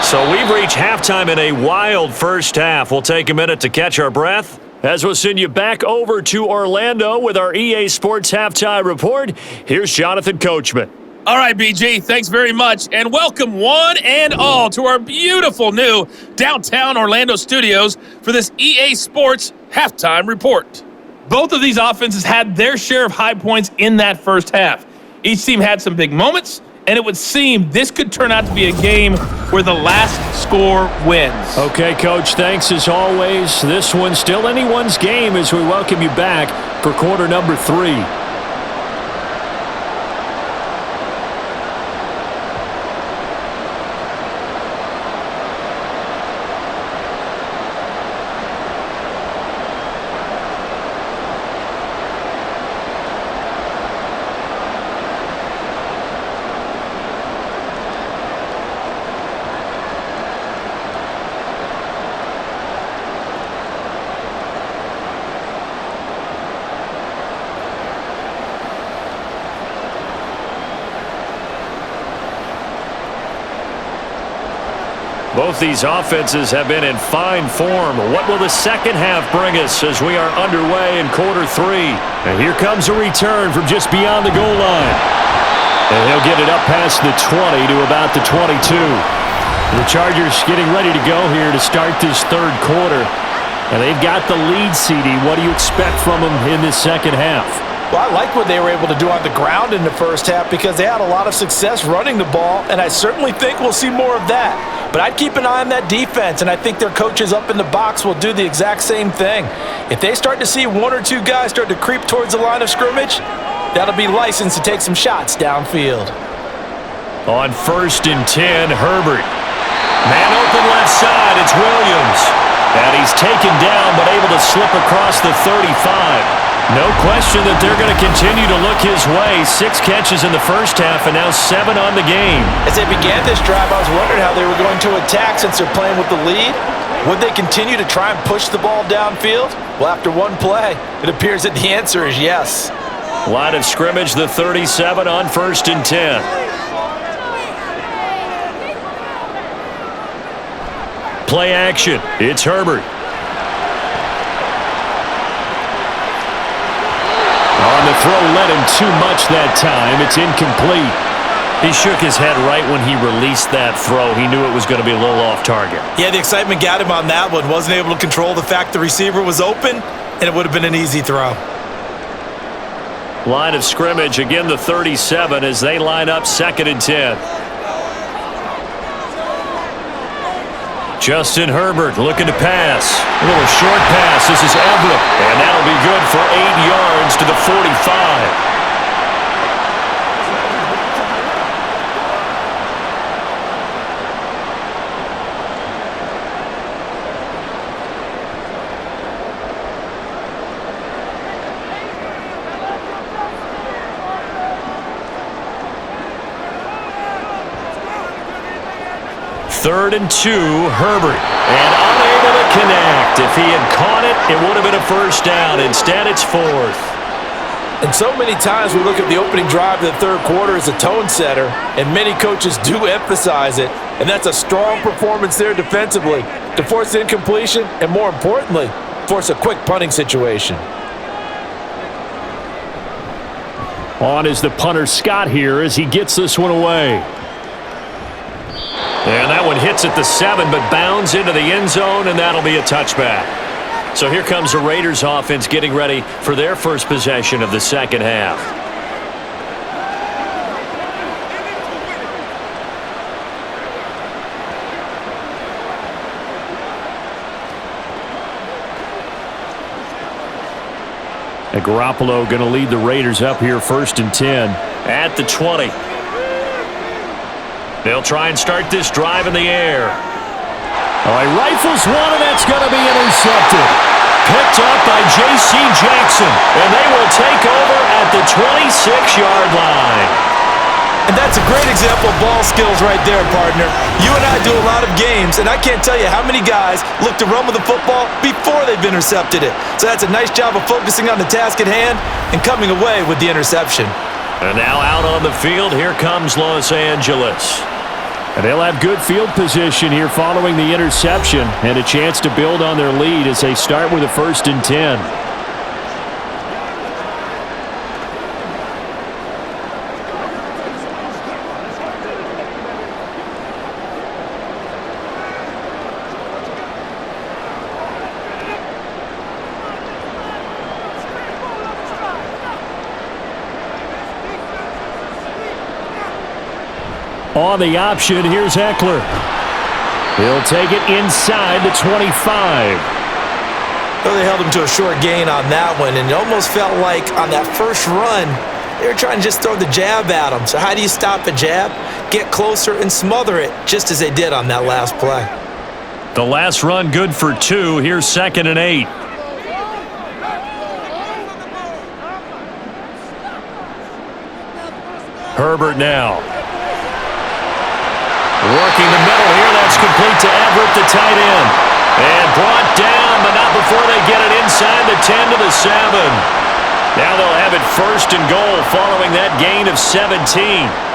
So we've reached halftime in a wild first half. We'll take a minute to catch our breath As we'll send you back over to Orlando with our EA Sports Halftime Report, here's Jonathan Coachman. All right, BG, thanks very much, and welcome one and all to our beautiful new downtown Orlando studios for this EA Sports Halftime Report. Both of these offenses had their share of high points in that first half. Each team had some big moments, and it would seem this could turn out to be a game where the last score wins. Okay, Coach, thanks as always. This one's still anyone's game as we welcome you back for quarter number 3. Both these offenses have been in fine form. What will the second half bring us as we are underway in quarter 3? And here comes a return from just beyond the goal line. And he'll get it up past the 20 to about the 22. The Chargers getting ready to go here to start this third quarter. And they've got the lead, CD. What do you expect from them in this second half? Well, I like what they were able to do on the ground in the first half because they had a lot of success running the ball, and I certainly think we'll see more of that. But I'd keep an eye on that defense, and I think their coaches up in the box will do the exact same thing. If they start to see one or two guys start to creep towards the line of scrimmage, that'll be licensed to take some shots downfield. On 1st and 10, Herbert. Man open left side, it's Williams. And he's taken down but able to slip across the 35. No question that they're going to continue to look his way. 6 catches in the first half and now 7 on the game. As they began this drive, I was wondering how they were going to attack since they're playing with the lead. Would they continue to try and push the ball downfield? Well, after one play, it appears that the answer is yes. Line of scrimmage, the 37 on 1st and 10. Play action. It's Herbert. On the throw, led him too much that time. It's incomplete. He shook his head right when he released that throw. He knew it was going to be a little off target. Yeah, the excitement got him on that one. Wasn't able to control the fact the receiver was open, and it would have been an easy throw. Line of scrimmage, again the 37 as they line up 2nd and 10. Justin Herbert looking to pass. A little short pass. This is Everett. And that'll be good for 8 yards to the 45. Third and 2, Herbert. And unable to connect. If he had caught it, it would have been a first down. Instead, it's 4th. And so many times we look at the opening drive of the third quarter as a tone setter, and many coaches do emphasize it. And that's a strong performance there defensively to force incompletion and, more importantly, force a quick punting situation. On is the punter Scott here as he gets this one away. And that one hits at the 7, but bounds into the end zone, and that'll be a touchback. So here comes the Raiders offense getting ready for their first possession of the second half. And Garoppolo going to lead the Raiders up here 1st and 10. At the 20. They'll try and start this drive in the air. All right, rifles one, and that's going to be intercepted. Picked up by J.C. Jackson, and they will take over at the 26-yard line. And that's a great example of ball skills right there, partner. You and I do a lot of games, and I can't tell you how many guys look to run with the football before they've intercepted it. So that's a nice job of focusing on the task at hand and coming away with the interception. And now out on the field, here comes Los Angeles. And they'll have good field position here following the interception and a chance to build on their lead as they start with a 1st and 10. On the option, here's Eckler. He'll take it inside the 25. Well, they held him to a short gain on that one, and it almost felt like on that first run, they were trying to just throw the jab at him. So how do you stop a jab? Get closer and smother it, just as they did on that last play. The last run good for 2. Here's 2nd and 8. Herbert now. Working the middle here. That's complete to Everett, the tight end. And brought down, but not before they get it inside the 10 to the 7. Now they'll have it 1st and goal following that gain of 17.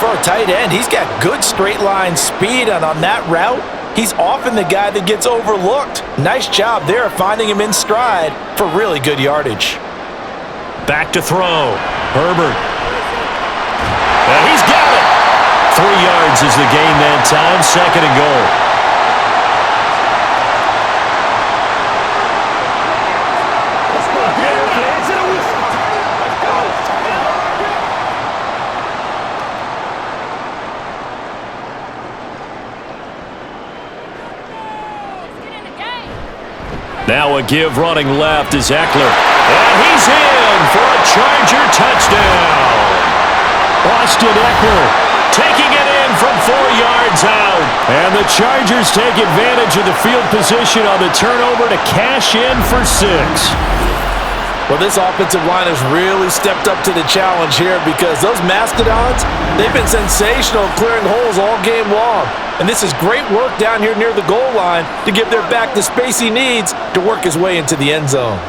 For a tight end, he's got good straight line speed, and on that route, he's often the guy that gets overlooked. Nice job there finding him in stride for really good yardage. Back to throw. Herbert. And he's got it. 3 yards is the gain that time. 2nd and goal. Now a give running left is Eckler. And he's in for a Charger touchdown. Austin Eckler taking it in from 4 yards out. And the Chargers take advantage of the field position on the turnover to cash in for 6. Well, this offensive line has really stepped up to the challenge here because those Mastodons, they've been sensational clearing holes all game long. And this is great work down here near the goal line to give their back the space he needs to work his way into the end zone.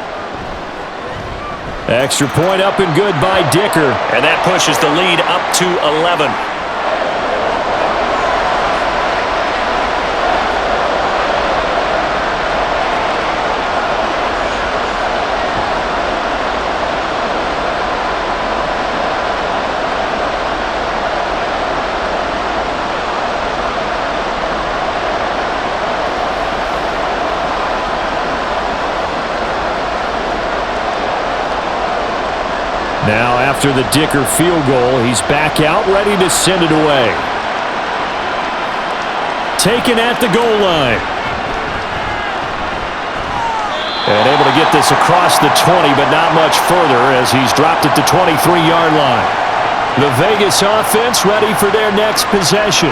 Extra point up and good by Dicker. And that pushes the lead up to 11. Now, after the Dicker field goal, he's back out, ready to send it away. Taken at the goal line. And able to get this across the 20, but not much further as he's dropped it to 23-yard line. The Vegas offense ready for their next possession.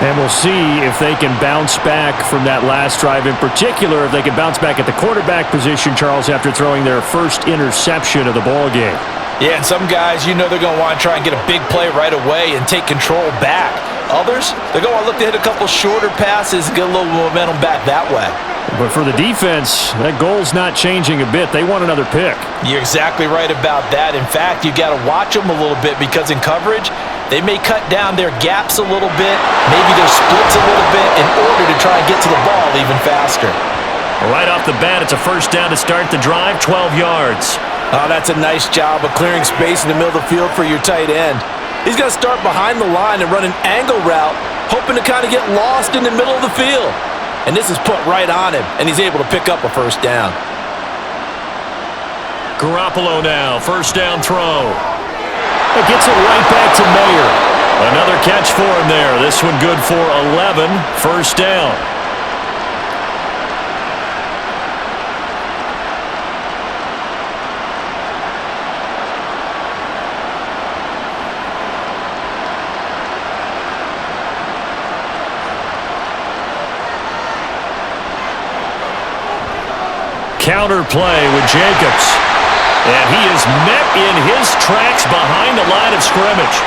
And we'll see if they can bounce back from that last drive. In particular, if they can bounce back at the quarterback position, Charles, after throwing their first interception of the ball game. Yeah, and some guys, you know they're going to want to try and get a big play right away and take control back. Others, they're going to look to hit a couple shorter passes and get a little momentum back that way. But for the defense, that goal's not changing a bit. They want another pick. You're exactly right about that. In fact, you got to watch them a little bit because in coverage, they may cut down their gaps a little bit, maybe their splits a little bit in order to try and get to the ball even faster. Right off the bat, it's a 1st down to start the drive, 12 yards. Oh, that's a nice job of clearing space in the middle of the field for your tight end. He's going to start behind the line and run an angle route, hoping to kind of get lost in the middle of the field. And this is put right on him, and he's able to pick up a 1st down. Garoppolo now, 1st down throw. It gets it right back to Mayer. Another catch for him there. This one good for 11, 1st down. Counter play with Jacobs. And he is met in his tracks behind the line of scrimmage.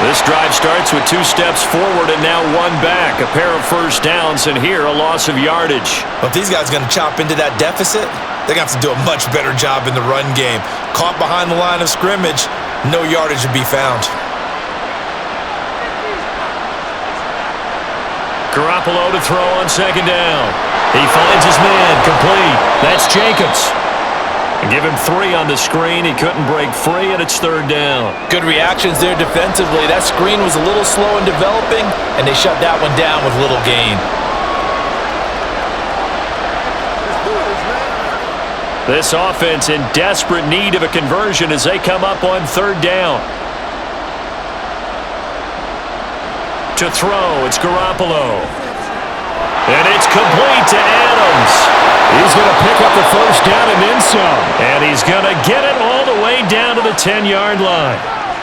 This drive starts with 2 steps forward and now 1 back. A pair of 1st downs, and here a loss of yardage. Well, if these guys are going to chop into that deficit, they're going to have to do a much better job in the run game. Caught behind the line of scrimmage, no yardage to be found. Garoppolo to throw on second down. He finds his man, complete. That's Jacobs. Give him 3 on the screen. He couldn't break free, and it's third down. Good reactions there defensively. That screen was a little slow in developing, and they shut that one down with little gain. This offense in desperate need of a conversion as they come up on third down. To throw, it's Garoppolo. And it's complete to Adams. He's going to pick up the first down and then some. And he's going to get it all the way down to the 10-yard line.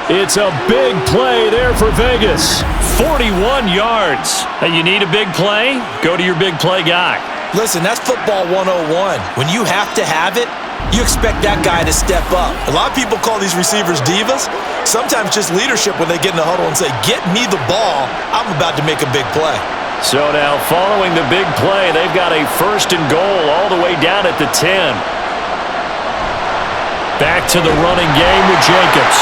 It's a big play there for Vegas. 41 yards. Hey, you need a big play? Go to your big play guy. Listen, that's football 101. When you have to have it, you expect that guy to step up. A lot of people call these receivers divas. Sometimes just leadership when they get in the huddle and say, get me the ball. I'm about to make a big play. So now following the big play, they've got a first and goal all the way down at the 10. Back to the running game with Jacobs.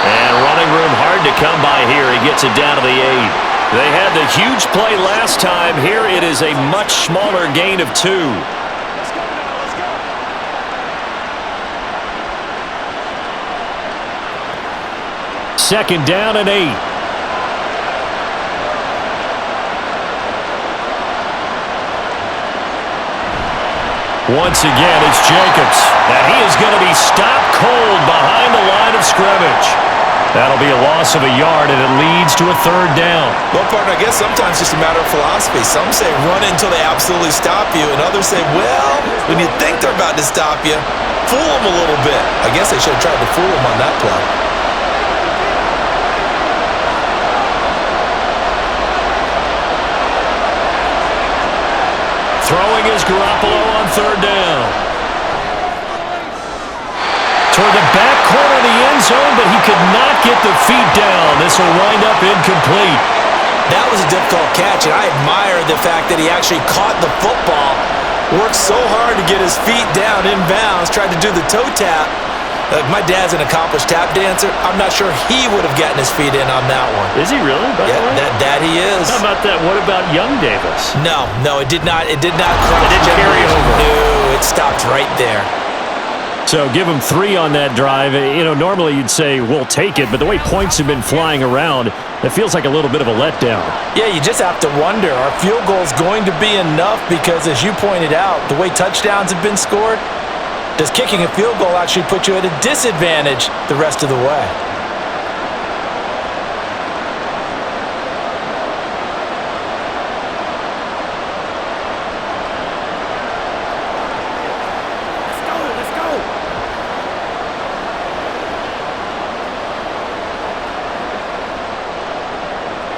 And running room hard to come by here. He gets it down to the 8. They had the huge play last time. Here it is a much smaller gain of 2. Second down and 8. Once again, it's Jacobs. And he is going to be stopped cold behind the line of scrimmage. That'll be a loss of a yard, and it leads to a third down. Well, partner, I guess sometimes it's just a matter of philosophy. Some say run until they absolutely stop you, and others say, well, when you think they're about to stop you, fool them a little bit. I guess they should have tried to fool them on that play. Throwing is Garoppolo on third down. Toward the back corner of the end zone, but he could not get the feet down. This will wind up incomplete. That was a difficult catch, and I admire the fact that he actually caught the football, worked so hard to get his feet down inbounds, tried to do the toe tap. My dad's an accomplished tap dancer. I'm not sure he would have gotten his feet in on that one. Is he really? Yeah, that he is. How about that? What about young Davis? No, it did not. It did not. It didn't carry over. No, it stopped right there. So give them 3 on that drive. You know, normally you'd say, we'll take it, but the way points have been flying around, it feels like a little bit of a letdown. Yeah, you just have to wonder, are field goals going to be enough? Because as you pointed out, the way touchdowns have been scored, does kicking a field goal actually put you at a disadvantage the rest of the way?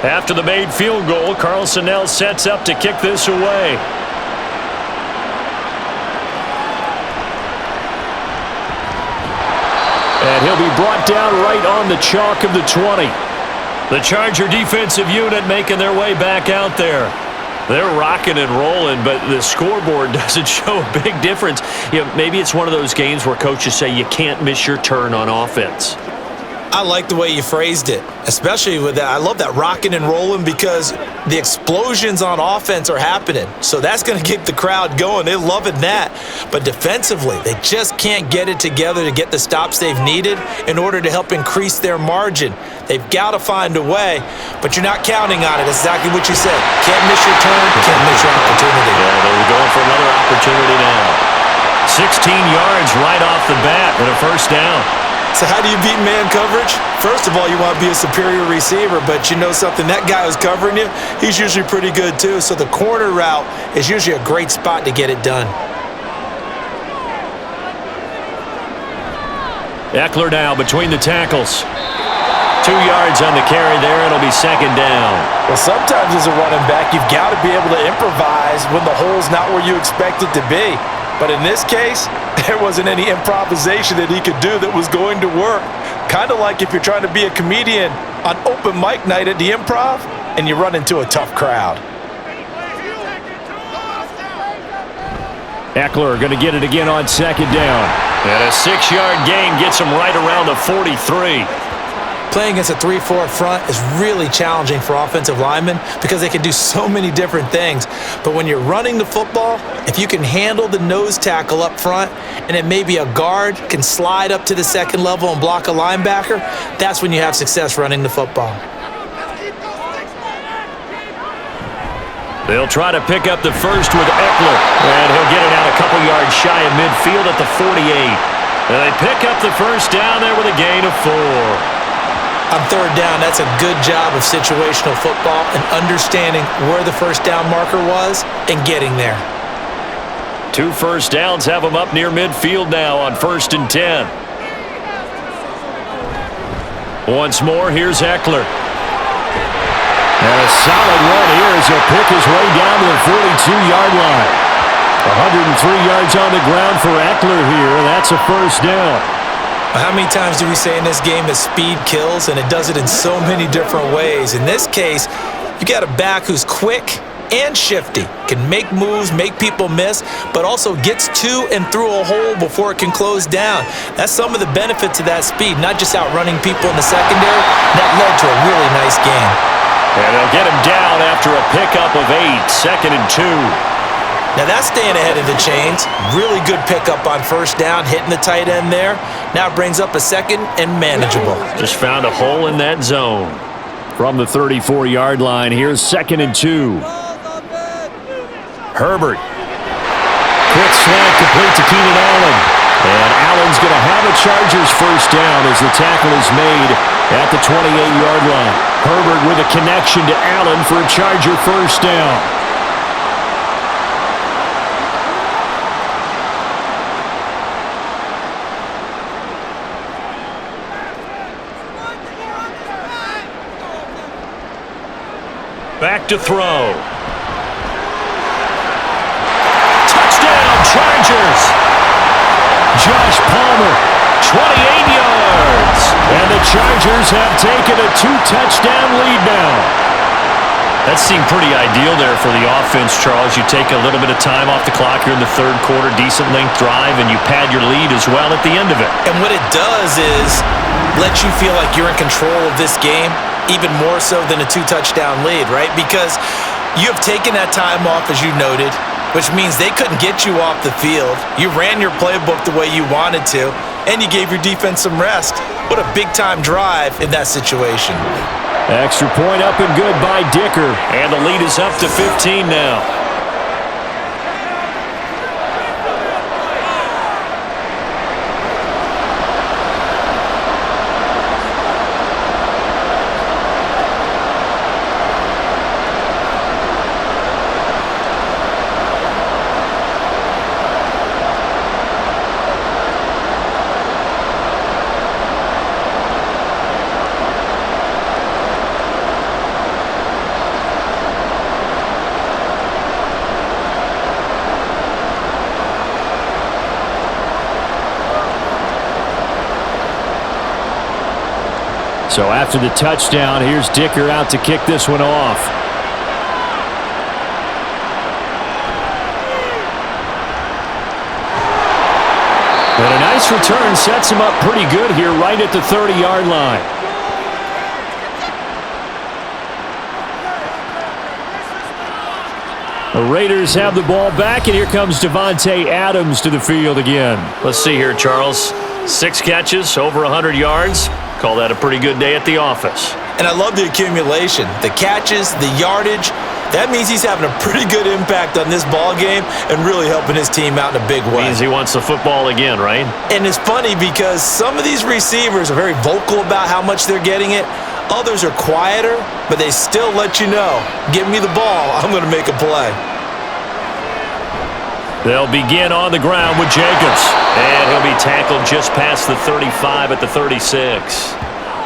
After the made field goal, Carlson now sets up to kick this away. And he'll be brought down right on the chalk of the 20. The Charger defensive unit making their way back out there. They're rocking and rolling, but the scoreboard doesn't show a big difference. You know, maybe it's one of those games where coaches say you can't miss your turn on offense. I like the way you phrased it, especially with that. I love that rocking and rolling because the explosions on offense are happening. So that's going to keep the crowd going. They're loving that. But defensively, they just can't get it together to get the stops they've needed in order to help increase their margin. They've got to find a way, but you're not counting on it. That's exactly what you said. Can't miss your turn, can't miss your opportunity. Yeah, they're going for another opportunity now. 16 yards right off the bat and a first down. So how do you beat man coverage? First of all, you want to be a superior receiver, but you know something, that guy who's covering you, he's usually pretty good too. So the corner route is usually a great spot to get it done. Eckler now between the tackles. 2 yards on the carry there. It'll be second down. Well, sometimes as a running back, you've got to be able to improvise when the hole's not where you expect it to be. But in this case, there wasn't any improvisation that he could do that was going to work. Kind of like if you're trying to be a comedian on open mic night at the Improv and you run into a tough crowd. Eckler going to get it again on second down. And a 6-yard gain gets him right around the 43. Playing against a 3-4 front is really challenging for offensive linemen because they can do so many different things. But when you're running the football, if you can handle the nose tackle up front and then maybe a guard can slide up to the second level and block a linebacker, that's when you have success running the football. They'll try to pick up the first with Eckler, and he'll get it out a couple yards shy of midfield at the 48. And they pick up the first down there with a gain of 4. On third down, that's a good job of situational football and understanding where the first down marker was and getting there. 2 first downs have them up near midfield now on 1st and 10. Once more, here's Eckler. And a solid run here as he'll pick his way down to the 42-yard line. 103 yards on the ground for Eckler here. That's a first down. How many times do we say in this game that speed kills, and it does it in so many different ways? In this case, you got a back who's quick and shifty, can make moves, make people miss, but also gets to and through a hole before it can close down. That's some of the benefits of that speed, not just outrunning people in the secondary. That led to a really nice game. And they'll get him down after a pickup of 8, 2nd and 2. Now that's staying ahead of the chains. Really good pickup on first down, hitting the tight end there. Now it brings up a 2nd and manageable. Just found a hole in that zone. From the 34-yard line, here's 2nd and 2. Herbert. Quick slant complete to Keenan Allen. And Allen's going to have a Chargers first down as the tackle is made at the 28-yard line. Herbert with a connection to Allen for a Charger first down. Back to throw. Touchdown, Chargers! Josh Palmer, 28 yards. And the Chargers have taken a 2-touchdown lead now. That seemed pretty ideal there for the offense, Charles. You take a little bit of time off the clock here in the third quarter, decent length drive, and you pad your lead as well at the end of it. And what it does is let you feel like you're in control of this game, even more so than a 2-touchdown lead, right? Because you have taken that time off, as you noted, which means they couldn't get you off the field. You ran your playbook the way you wanted to, and you gave your defense some rest. What a big-time drive in that situation. Extra point up and good by Dicker. And the lead is up to 15 now. So after the touchdown, here's Dicker out to kick this one off. And a nice return sets him up pretty good here right at the 30-yard line. The Raiders have the ball back, and here comes Davante Adams to the field again. Let's see here, Charles. 6 catches, over 100 yards. Call that a pretty good day at the office. And I love the accumulation, the catches, the yardage. That means he's having a pretty good impact on this ball game and really helping his team out in a big way. Means he wants the football again, right? And it's funny because some of these receivers are very vocal about how much they're getting it. Others are quieter, but they still let you know, give me the ball, I'm going to make a play. They'll begin on the ground with Jacobs. And he'll be tackled just past the 35 at the 36.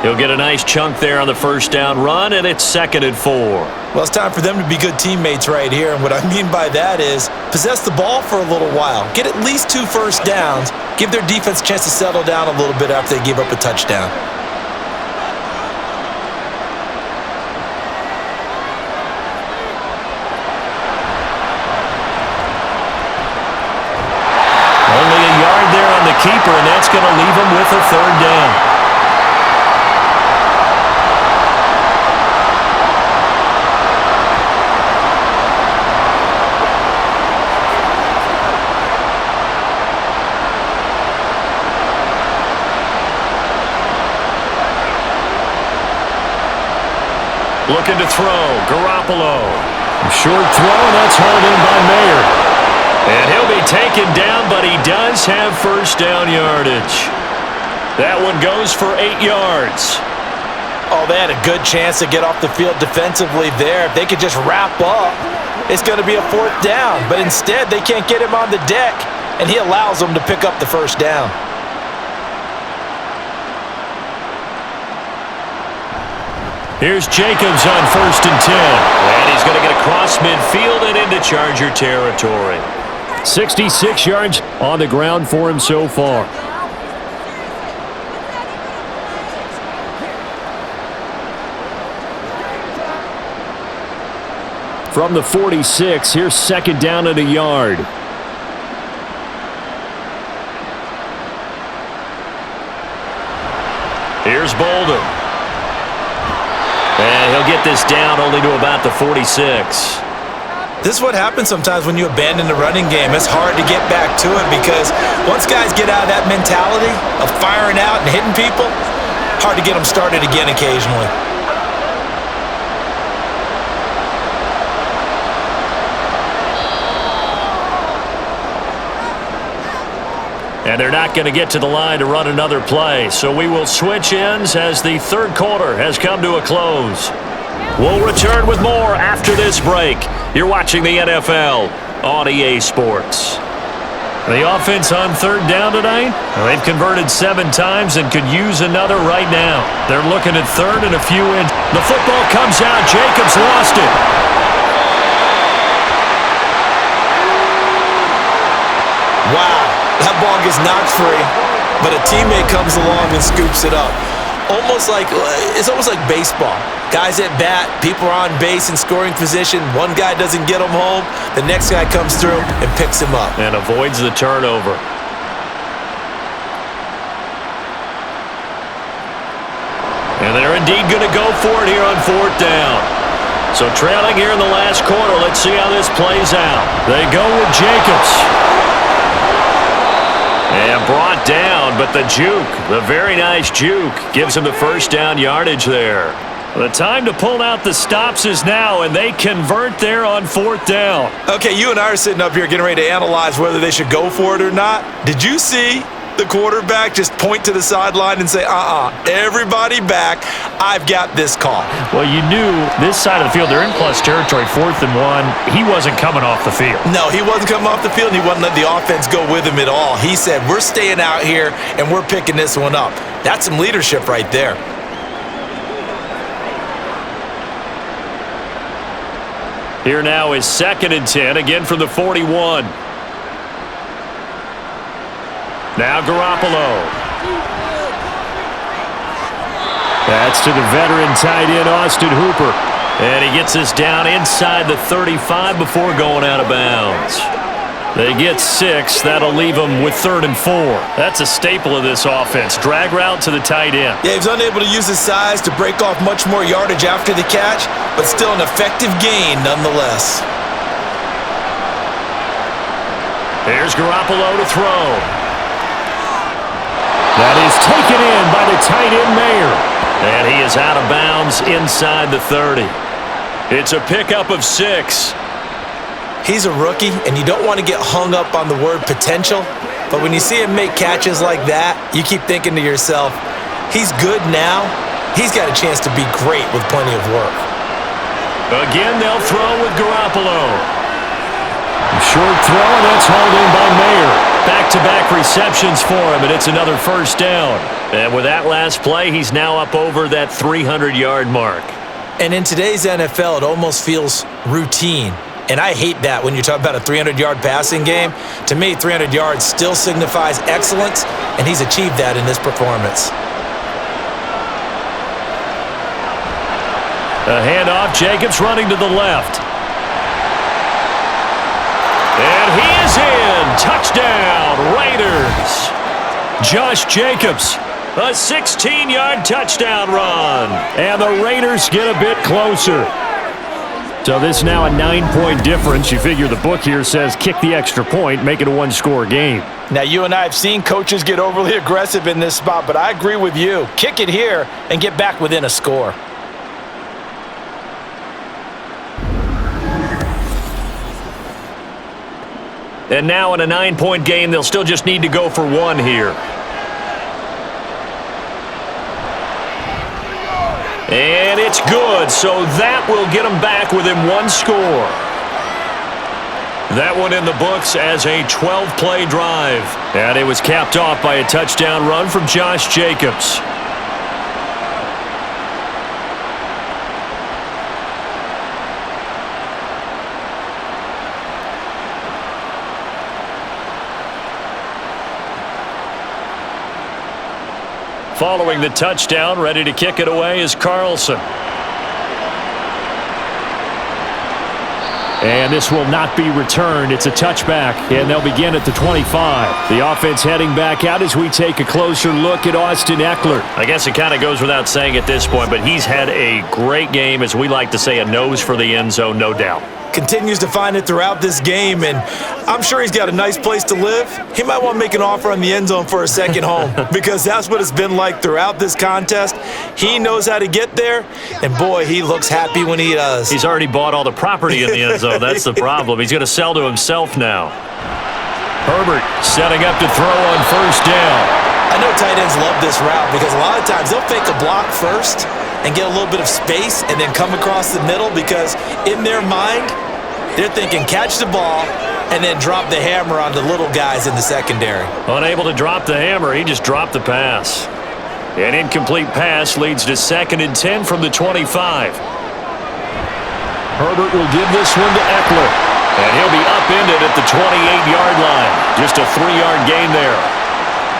He'll get a nice chunk there on the first down run, and it's 2nd and 4. Well, it's time for them to be good teammates right here. And what I mean by that is possess the ball for a little while. Get at least 2 first downs. Give their defense a chance to settle down a little bit after they give up a touchdown. Keeper, and that's going to leave him with a 3rd down. looking to throw. Garoppolo. Short throw, and that's hauled in by Mayer. And he'll be taken down, but he does have first down yardage. That one goes for 8 yards. Oh, they had a good chance to get off the field defensively there. If they could just wrap up, it's going to be a 4th down. But instead, they can't get him on the deck, and he allows them to pick up the first down. Here's Jacobs on 1st and 10. And he's going to get across midfield and into Charger territory. 66 yards on the ground for him so far. From the 46, here's 2nd down and a yard. Here's Bolden. And he'll get this down only to about the 46. This is what happens sometimes when you abandon the running game. It's hard to get back to it because once guys get out of that mentality of firing out and hitting people, hard to get them started again occasionally. And they're not going to get to the line to run another play. So we will switch ends as the 3rd quarter has come to a close. We'll return with more after this break. You're watching the NFL on EA Sports. The offense on 3rd down tonight, they've converted 7 times and could use another right now. They're looking at 3rd and a few in. The football comes out. Jacobs lost it. Wow. That ball gets knocked free, but a teammate comes along and scoops it up. It's almost like baseball. Guys at bat, people are on base in scoring position. One guy doesn't get him home. The next guy comes through and picks him up. And avoids the turnover. And they're indeed going to go for it here on 4th down. So trailing here in the last quarter, let's see how this plays out. They go with Jacobs. And brought down, but the juke, the very nice juke, gives him the first down yardage there. The time to pull out the stops is now, and they convert there on 4th down. Okay, you and I are sitting up here getting ready to analyze whether they should go for it or not. Did you see the quarterback just point to the sideline and say, everybody back, I've got this call? Well, you knew this side of the field, they're in plus territory, 4th and 1. He wasn't coming off the field. No, he wasn't coming off the field, and he wasn't letting the offense go with him at all. He said, we're staying out here, and we're picking this one up. That's some leadership right there. Here now is 2nd and 10, again from the 41. Now Garoppolo. That's to the veteran tight end, Austin Hooper. And he gets this down inside the 35 before going out of bounds. They get 6. That'll leave them with 3rd and 4. That's a staple of this offense. Drag route to the tight end. Yeah, he was unable to use his size to break off much more yardage after the catch, but still an effective gain nonetheless. Here's Garoppolo to throw. That is taken in by the tight end, Mayer. And he is out of bounds inside the 30. It's a pickup of 6. He's a rookie, and you don't want to get hung up on the word potential, but when you see him make catches like that, you keep thinking to yourself, he's good now. He's got a chance to be great with plenty of work. Again, they'll throw with Garoppolo. Short throw, and that's hauled in by Mayer. Back-to-back receptions for him, and it's another first down. And with that last play, he's now up over that 300-yard mark. And in today's NFL, it almost feels routine. And I hate that when you talk about a 300-yard passing game. To me, 300 yards still signifies excellence, and he's achieved that in this performance. A handoff, Jacobs running to the left. And he is in. Touchdown, Raiders. Josh Jacobs, a 16-yard touchdown run. And the Raiders get a bit closer. So this is now a 9-point difference. You figure the book here says kick the extra point, make it a one-score game. Now, you and I have seen coaches get overly aggressive in this spot, but I agree with you. Kick it here and get back within a score. And now in a 9-point game, they'll still just need to go for one here. And it's good, so that will get them back within one score. That one in the books as a 12-play drive. And it was capped off by a touchdown run from Josh Jacobs. Following the touchdown, ready to kick it away is Carlson. And this will not be returned. It's a touchback, and they'll begin at the 25. The offense heading back out as we take a closer look at Austin Eckler. I guess it kind of goes without saying at this point, but he's had a great game, as we like to say, a nose for the end zone, no doubt. Continues to find it throughout this game, and I'm sure he's got a nice place to live. He might want to make an offer on the end zone for a second home because that's what it's been like throughout this contest. He knows how to get there, and boy, he looks happy when he does. He's already bought all the property in the end zone. That's the problem. He's going to sell to himself now. Herbert setting up to throw on first down. I know tight ends love this route because a lot of times they'll fake a block first and get a little bit of space and then come across the middle because in their mind, they're thinking catch the ball and then drop the hammer on the little guys in the secondary. Unable to drop the hammer, he just dropped the pass. An incomplete pass leads to 2nd and 10 from the 25. Herbert will give this one to Eckler. And he'll be upended at the 28-yard line. Just a 3-yard gain there.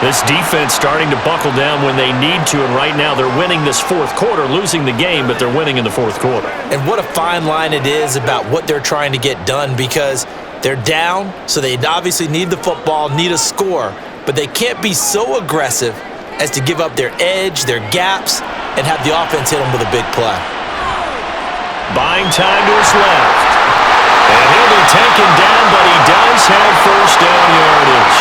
This defense starting to buckle down when they need to, and right now they're winning this fourth quarter, losing the game, but they're winning in the fourth quarter. And what a fine line it is about what they're trying to get done because they're down, so they obviously need the football, need a score, but they can't be so aggressive as to give up their edge, their gaps, and have the offense hit them with a big play. Buying time to his left. And he'll be taken down, but he does have first down yardage.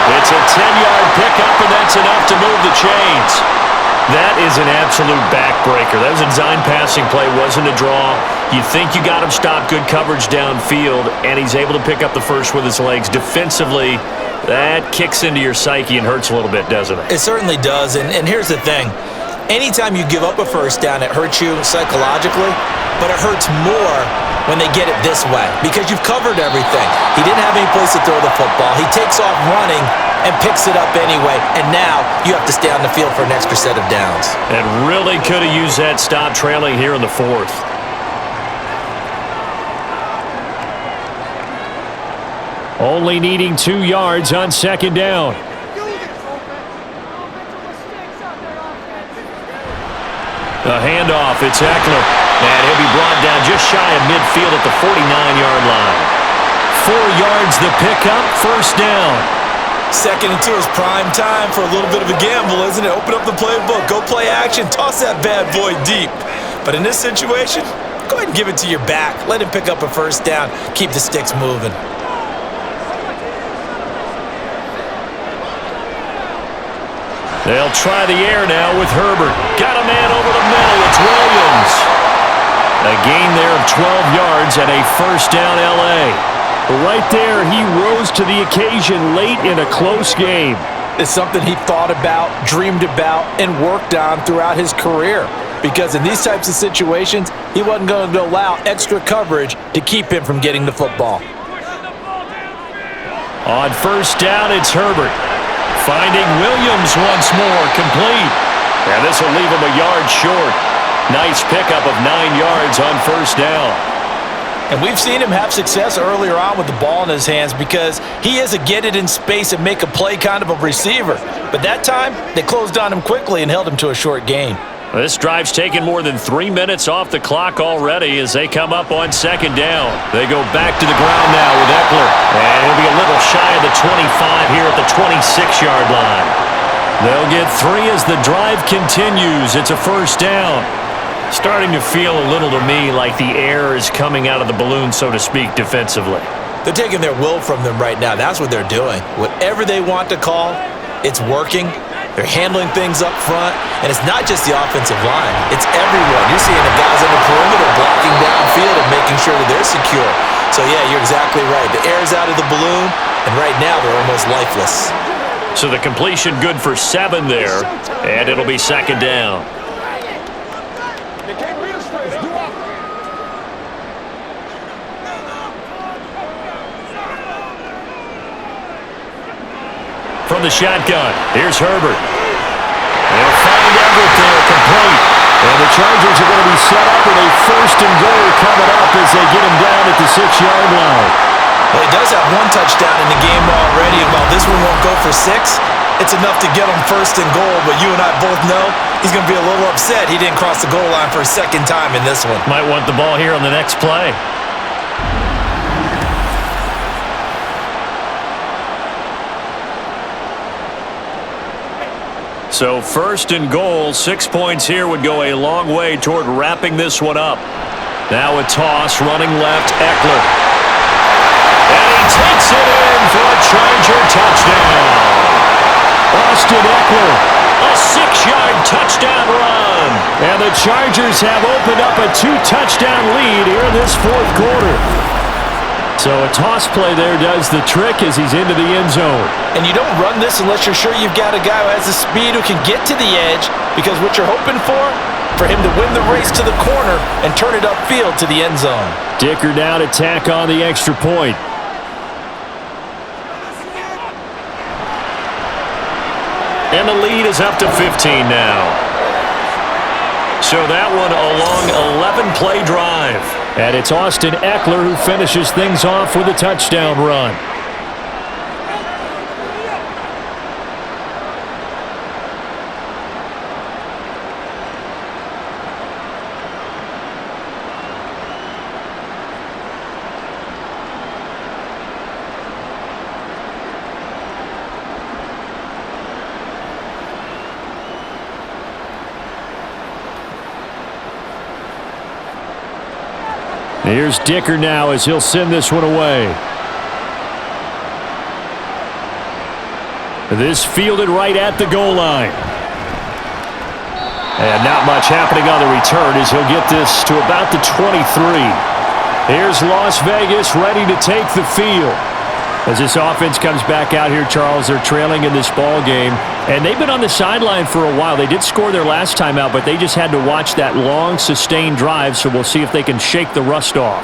It's a 10-yard pickup, and that's enough to move the chains. That is an absolute backbreaker. That was a design passing play, wasn't a draw. You think you got him stopped, good coverage downfield, and he's able to pick up the first with his legs. Defensively, that kicks into your psyche and hurts a little bit, doesn't it? It certainly does, and here's the thing. Anytime you give up a first down, it hurts you psychologically, but it hurts more when they get it this way because you've covered everything. He didn't have any place to throw the football. He takes off running and picks it up anyway, and now you have to stay on the field for an extra set of downs. And really could have used that stop trailing here in the fourth. Only needing 2 yards on 2nd down. A handoff, it's Eckler. And he'll be brought down just shy of midfield at the 49-yard line. 4 yards the pickup, first down. 2nd and 2 is prime time for a little bit of a gamble, isn't it? Open up the playbook, go play action, toss that bad boy deep. But in this situation, go ahead and give it to your back. Let him pick up a first down, keep the sticks moving. They'll try the air now with Herbert. Got a man over the middle. It's Williams. A gain there of 12 yards and a first down L.A. Right there, he rose to the occasion late in a close game. It's something he thought about, dreamed about, and worked on throughout his career. Because in these types of situations, he wasn't going to allow extra coverage to keep him from getting the football. On first down, it's Herbert. Finding Williams once more, complete. And this will leave him a yard short. Nice pickup of 9 yards on first down. And we've seen him have success earlier on with the ball in his hands because he is a get it in space and make a play kind of a receiver. But that time, they closed on him quickly and held him to a short gain. This drive's taken more than 3 minutes off the clock already as they come up on second down. They go back to the ground now with Eckler. And he'll be a little shy of the 25 here at the 26-yard line. They'll get 3 as the drive continues. It's a first down. Starting to feel a little to me like the air is coming out of the balloon, so to speak, defensively. They're taking their will from them right now. That's what they're doing. Whatever they want to call, it's working. They're handling things up front, and it's not just the offensive line. It's everyone. You're seeing the guys on the perimeter blocking downfield and making sure that they're secure. So, yeah, you're exactly right. The air's out of the balloon, and right now they're almost lifeless. So the completion good for 7 there, and it'll be second down. From the shotgun, here's Herbert. They'll find Everett there, complete. And the Chargers are going to be set up with a 1st and goal coming up as they get him down at the 6-yard line. Well, he does have 1 touchdown in the game already, and while this one won't go for 6, it's enough to get him 1st and goal. But you and I both know he's going to be a little upset he didn't cross the goal line for a 2nd time in this one. Might want the ball here on the next play. So 1st and goal, 6 points here would go a long way toward wrapping this one up. Now a toss, running left, Eckler. And he takes it in for a Charger touchdown. Austin Eckler, a 6-yard touchdown run. And the Chargers have opened up a 2-touchdown lead here in this 4th quarter. So a toss play there does the trick as he's into the end zone. And you don't run this unless you're sure you've got a guy who has the speed who can get to the edge, because what you're hoping for him to win the race to the corner and turn it upfield to the end zone. Dicker now to tack on the extra point. And the lead is up to 15 now. So that one a long 11-play drive. And it's Austin Eckler who finishes things off with a touchdown run. Here's Dicker now as he'll send this one away. This fielded right at the goal line. And not much happening on the return as he'll get this to about the 23. Here's Las Vegas ready to take the field. As this offense comes back out here, Charles, they're trailing in this ball game. And they've been on the sideline for a while. They did score their last time out, but they just had to watch that long, sustained drive, so we'll see if they can shake the rust off.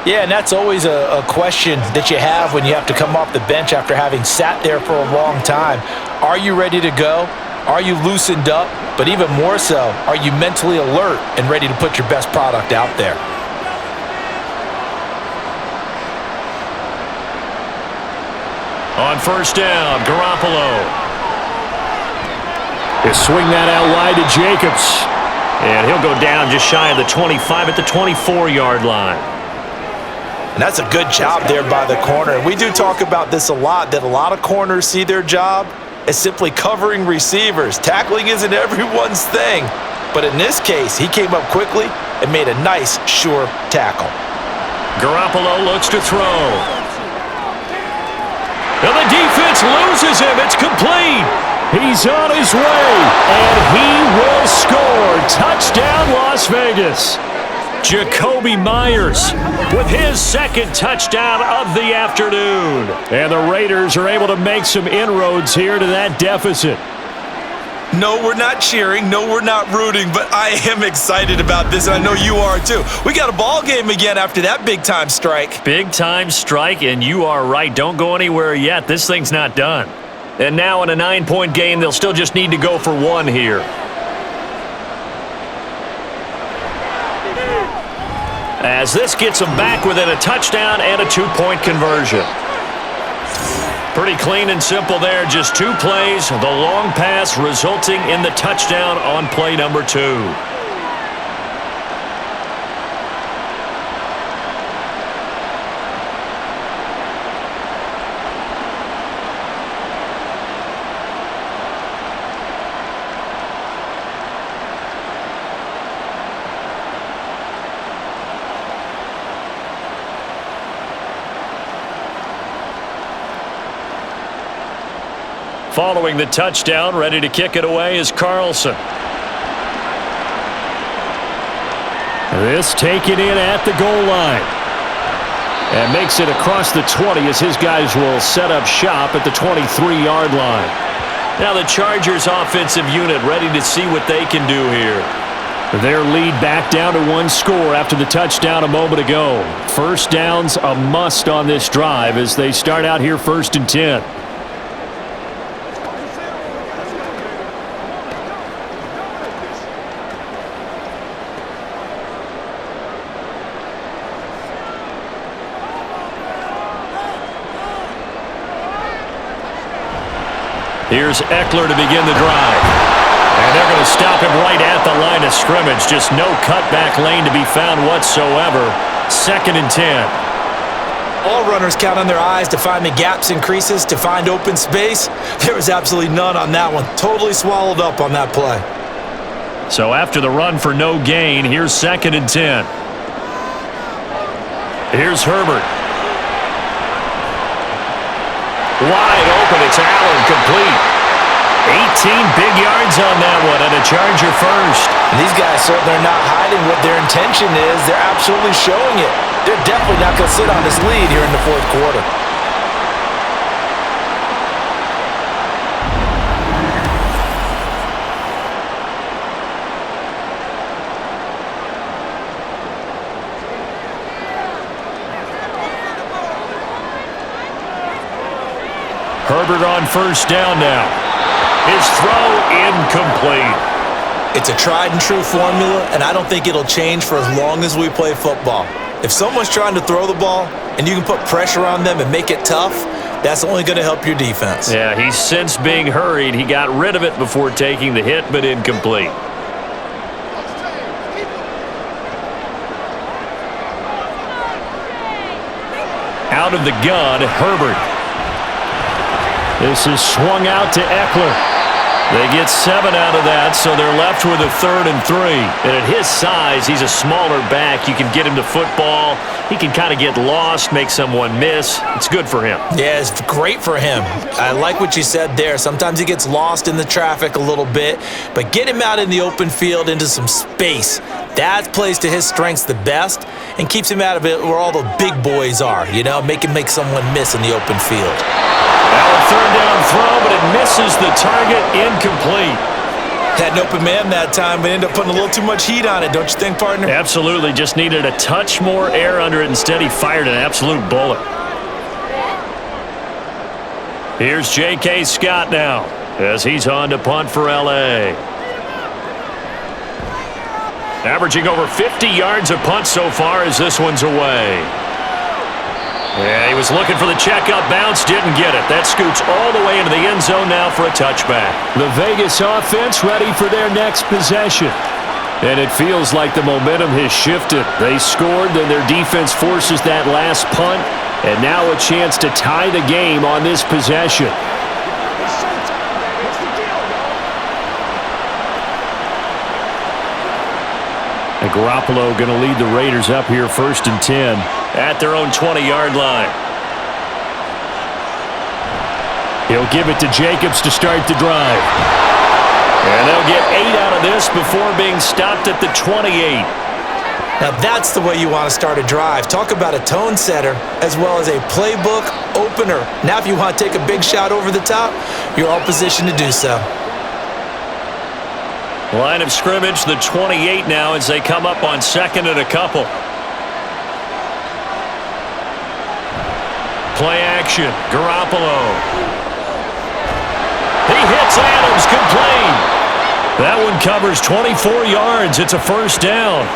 Yeah, and that's always a question that you have when you have to come off the bench after having sat there for a long time. Are you ready to go? Are you loosened up? But even more so, are you mentally alert and ready to put your best product out there? On 1st down, Garoppolo. They swing that out wide to Jacobs. And he'll go down just shy of the 25 at the 24-yard line. And that's a good job there by the corner. And we do talk about this a lot, that a lot of corners see their job as simply covering receivers. Tackling isn't everyone's thing. But in this case, he came up quickly and made a nice, sure tackle. Garoppolo looks to throw. And the defense loses him. It's complete. He's on his way, and he will score. Touchdown, Las Vegas. Jacoby Myers with his 2nd touchdown of the afternoon. And the Raiders are able to make some inroads here to that deficit. No, we're not cheering. No, we're not rooting, but I am excited about this, and I know you are too. We got a ball game again after that big-time strike. Big-time strike, and you are right. Don't go anywhere yet. This thing's not done. And now in a 9-point game, they'll still just need to go for 1 here. As this gets them back within a touchdown and a 2-point conversion. Pretty clean and simple there. Just 2 plays. The long pass resulting in the touchdown on play number 2. Following the touchdown, ready to kick it away is Carlson. This taken in at the goal line. And makes it across the 20 as his guys will set up shop at the 23-yard line. Now the Chargers offensive unit ready to see what they can do here. Their lead back down to one score after the touchdown a moment ago. First down's a must on this drive as they start out here 1st and 10. Here's Eckler to begin the drive. And they're going to stop him right at the line of scrimmage. Just no cutback lane to be found whatsoever. 2nd and 10. All runners count on their eyes to find the gaps and creases, to find open space. There was absolutely none on that one. Totally swallowed up on that play. So after the run for no gain, here's 2nd and 10. Here's Herbert. Wide open, it's Allen, complete. 18 big yards on that one, and a Charger first. These guys certainly are not hiding what their intention is. They're absolutely showing it. They're definitely not going to sit on this lead here in the 4th quarter. Herbert on 1st down now. His throw incomplete. It's a tried and true formula, and I don't think it'll change for as long as we play football. If someone's trying to throw the ball and you can put pressure on them and make it tough, that's only going to help your defense. Yeah, he's since being hurried. He got rid of it before taking the hit, but incomplete. Out of the gun, Herbert. This is swung out to Eckler. They get 7 out of that, so they're left with a 3rd and 3. And at his size, he's a smaller back. You can get him to football. He can kind of get lost, make someone miss. It's good for him. Yeah, it's great for him. I like what you said there. Sometimes he gets lost in the traffic a little bit, but get him out in the open field into some space. That plays to his strengths the best and keeps him out of it where all the big boys are, you know, make him make someone miss in the open field. Now a 3rd down throw, but it misses the target, incomplete. Had an open man that time, but ended up putting a little too much heat on it, don't you think, partner? Absolutely, just needed a touch more air under it. Instead, he fired an absolute bullet. Here's J.K. Scott now, as he's on to punt for L.A. Averaging over 50 yards a punt so far as this one's away. Yeah, he was looking for the checkup bounce, didn't get it. That scoots all the way into the end zone now for a touchback. The Vegas offense ready for their next possession. And it feels like the momentum has shifted. They scored, then their defense forces that last punt, and now a chance to tie the game on this possession. And Garoppolo going to lead the Raiders up here 1st and 10. At their own 20-yard line. He'll give it to Jacobs to start the drive. And they'll get 8 out of this before being stopped at the 28. Now that's the way you want to start a drive. Talk about a tone setter as well as a playbook opener. Now if you want to take a big shot over the top, you're all positioned to do so. Line of scrimmage, the 28 now as they come up on 2nd and a couple. Play action, Garoppolo. He hits Adams, complete. That one covers 24 yards. It's a 1st down.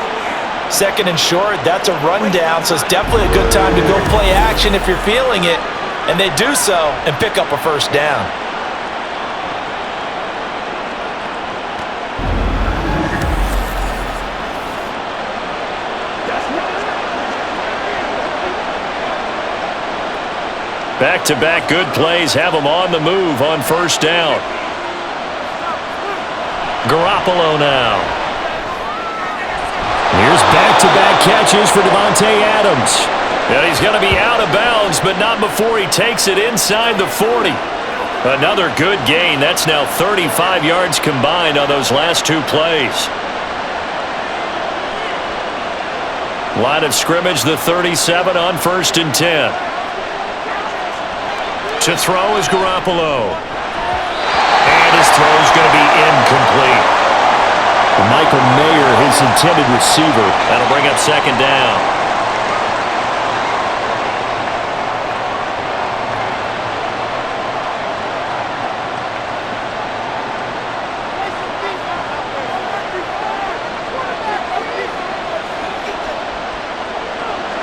2nd and short, that's a rundown, so it's definitely a good time to go play action if you're feeling it. And they do so and pick up a 1st down. Back-to-back good plays have them on the move on 1st down. Garoppolo now. Here's back-to-back catches for Davante Adams. Yeah, he's going to be out of bounds, but not before he takes it inside the 40. Another good gain. That's now 35 yards combined on those last 2 plays. Line of scrimmage, the 37 on 1st and 10. To throw is Garoppolo. And his throw is going to be incomplete. Michael Mayer, his intended receiver. That'll bring up 2nd down.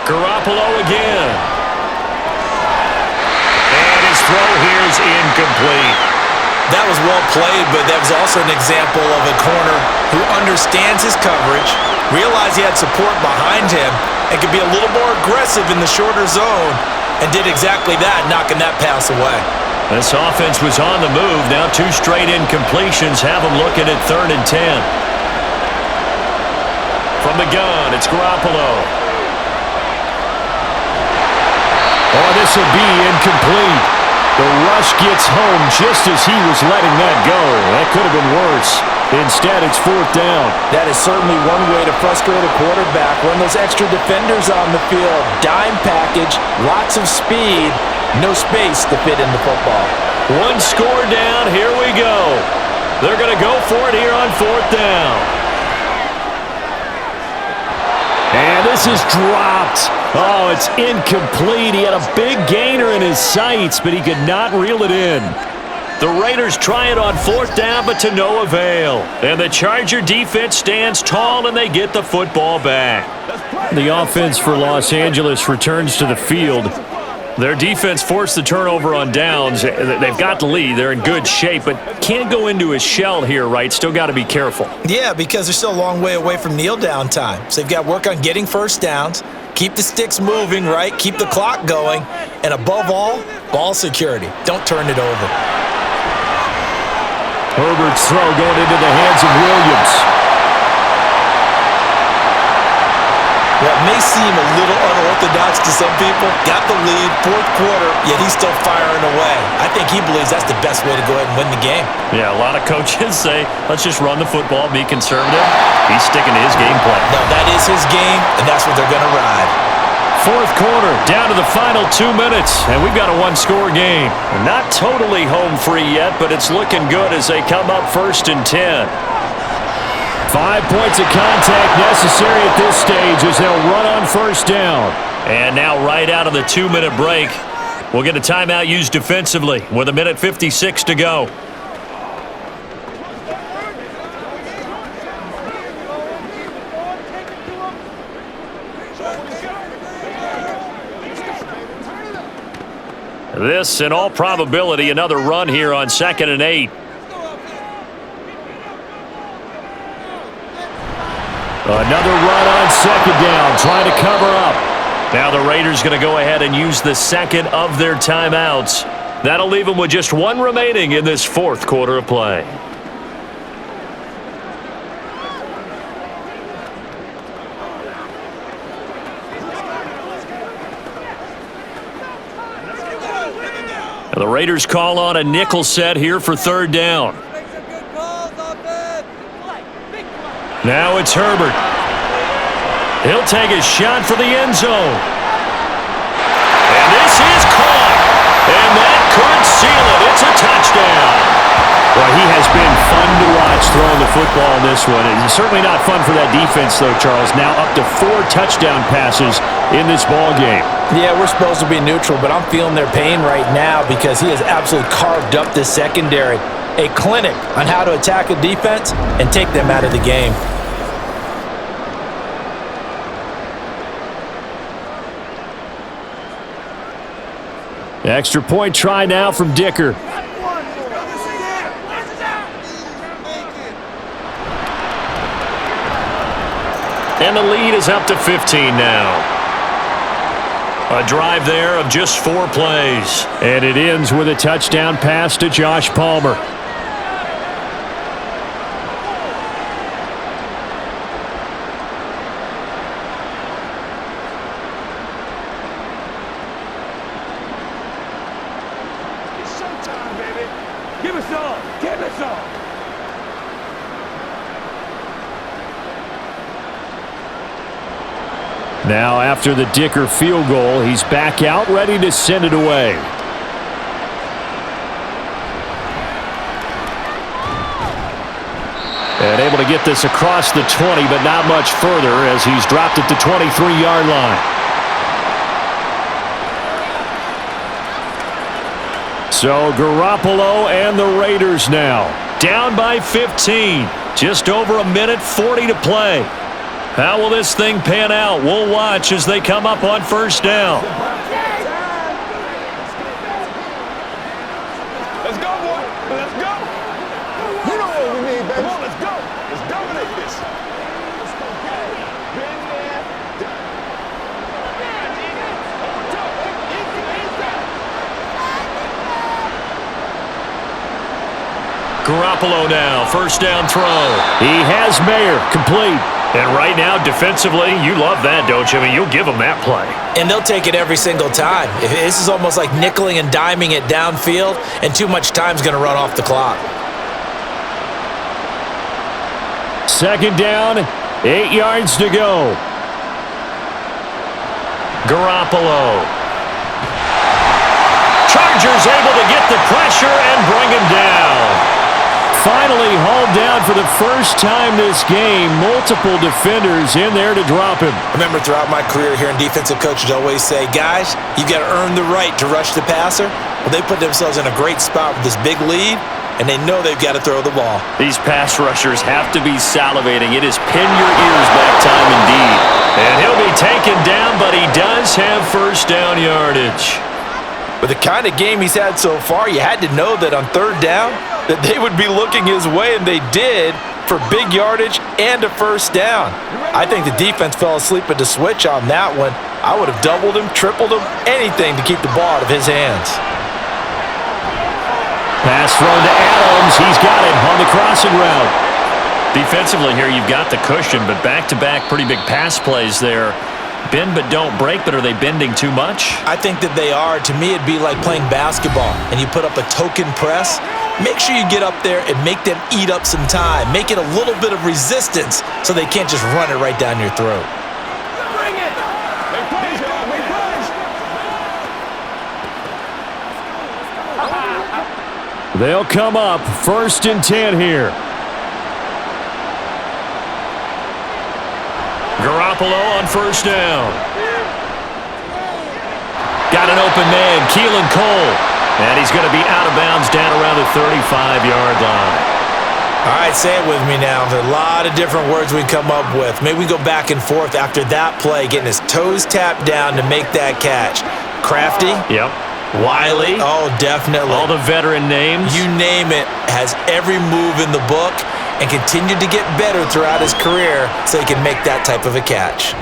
Garoppolo again. And his throw here is incomplete. That was well played, but that was also an example of a corner who understands his coverage, realized he had support behind him, and could be a little more aggressive in the shorter zone, and did exactly that, knocking that pass away. This offense was on the move. Now 2 straight incompletions have them looking at 3rd and 10. From the gun, it's Garoppolo. Oh, this will be incomplete. The rush gets home just as he was letting that go. That could have been worse. Instead, it's 4th down. That is certainly one way to frustrate a quarterback. Run those extra defenders on the field. Dime package, lots of speed, no space to fit in the football. 1 score down. Here we go. They're going to go for it here on 4th down. And this is dropped. Oh, it's incomplete. He had a big gainer in his sights, but he could not reel it in. The Raiders try it on 4th down, but to no avail. And the Charger defense stands tall, and they get the football back. The offense for Los Angeles returns to the field. Their defense forced the turnover on downs. They've got the lead. They're in good shape, but can't go into a shell here, right? Still got to be careful. Yeah, because they're still a long way away from kneel down time. So they've got to work on getting first downs, keep the sticks moving, right? Keep the clock going, and above all, ball security. Don't turn it over. Herbert's throw going into the hands of Williams. What may seem a little unorthodox to some people, got the lead, 4th quarter, yet he's still firing away. I think he believes that's the best way to go ahead and win the game. Yeah, a lot of coaches say, let's just run the football, be conservative. He's sticking to his game plan. No, that is his game, and that's what they're going to ride. 4th quarter, down to the final 2 minutes, and we've got a 1-score game. Not totally home free yet, but it's looking good as they come up 1st and 10. 5 points of contact necessary at this stage as they'll run on 1st down. And now right out of the 2-minute break, we'll get a timeout used defensively with 1:56 to go. This, in all probability, another run here on 2nd and 8. Another run on 2nd down, trying to cover up. Now the Raiders going to go ahead and use the second of their timeouts. That'll leave them with just 1 remaining in this 4th quarter of play. The Raiders call on a nickel set here for 3rd down. Now it's Herbert. He'll take a shot for the end zone. And this is caught. And that could seal it. It's a touchdown. Well, he has been fun to watch throwing the football in this one. It's certainly not fun for that defense, though, Charles. Now up to 4 touchdown passes in this ball game. Yeah, we're supposed to be neutral, but I'm feeling their pain right now because he has absolutely carved up this secondary. A clinic on how to attack a defense and take them out of the game. Extra point try now from Dicker. And the lead is up to 15 now. A drive there of just 4 plays. And it ends with a touchdown pass to Josh Palmer. Now after the Dicker field goal, he's back out ready to send it away. And able to get this across the 20, but not much further as he's dropped at the 23-yard line. So Garoppolo and the Raiders now Down by 15. Just over a minute 40 to play. How will this thing pan out? We'll watch as they come up on first down. Let's go, boy. Let's go. You know what we need, baby. Come on, let's go. Let's dominate this. Let's go. Been there, done. Garoppolo now, first down throw. He has Mayer complete. And right now, defensively, you love that, don't you? I mean, you'll give them that play. And they'll take it every single time. This is almost like nickeling and diming it downfield, and too much time's going to run off the clock. Second down, 8 yards to go. Garoppolo. Chargers able to get the pressure and bring him down. Finally hauled down for the first time this game. Multiple defenders in there to drop him. I remember throughout my career hearing defensive coaches always say, guys, you've got to earn the right to rush the passer. Well, they put themselves in a great spot with this big lead, and they know they've got to throw the ball. These pass rushers have to be salivating. It is pin your ears back time indeed. And he'll be taken down, but he does have first down yardage. With the kind of game he's had so far, you had to know that on third down that they would be looking his way, and they did, for big yardage and a first down. I think the defense fell asleep at the switch on that one. I would have doubled him, tripled him, anything to keep the ball out of his hands. Pass thrown to Adams. He's got it on the crossing route. Defensively here, you've got the cushion, but back-to-back pretty big pass plays there. Bend but don't break, but are they bending too much? I think that they are. To me, it'd be like playing basketball, and you put up a token press. Make sure you get up there and make them eat up some time. Make it a little bit of resistance so they can't just run it right down your throat. Bring it. Make plays, y'all. Make plays. They'll come up 1st and 10 here. Garoppolo on first down. Got an open man, Keelan Cole. And he's going to be out of bounds down around the 35-yard line. All right, say it with me now. There's a lot of different words we come up with. Maybe we go back and forth after that play, getting his toes tapped down to make that catch. Crafty? Yep. Wiley? Oh, definitely. All the veteran names? You name it. Has every move in the book and continued to get better throughout his career so he can make that type of a catch.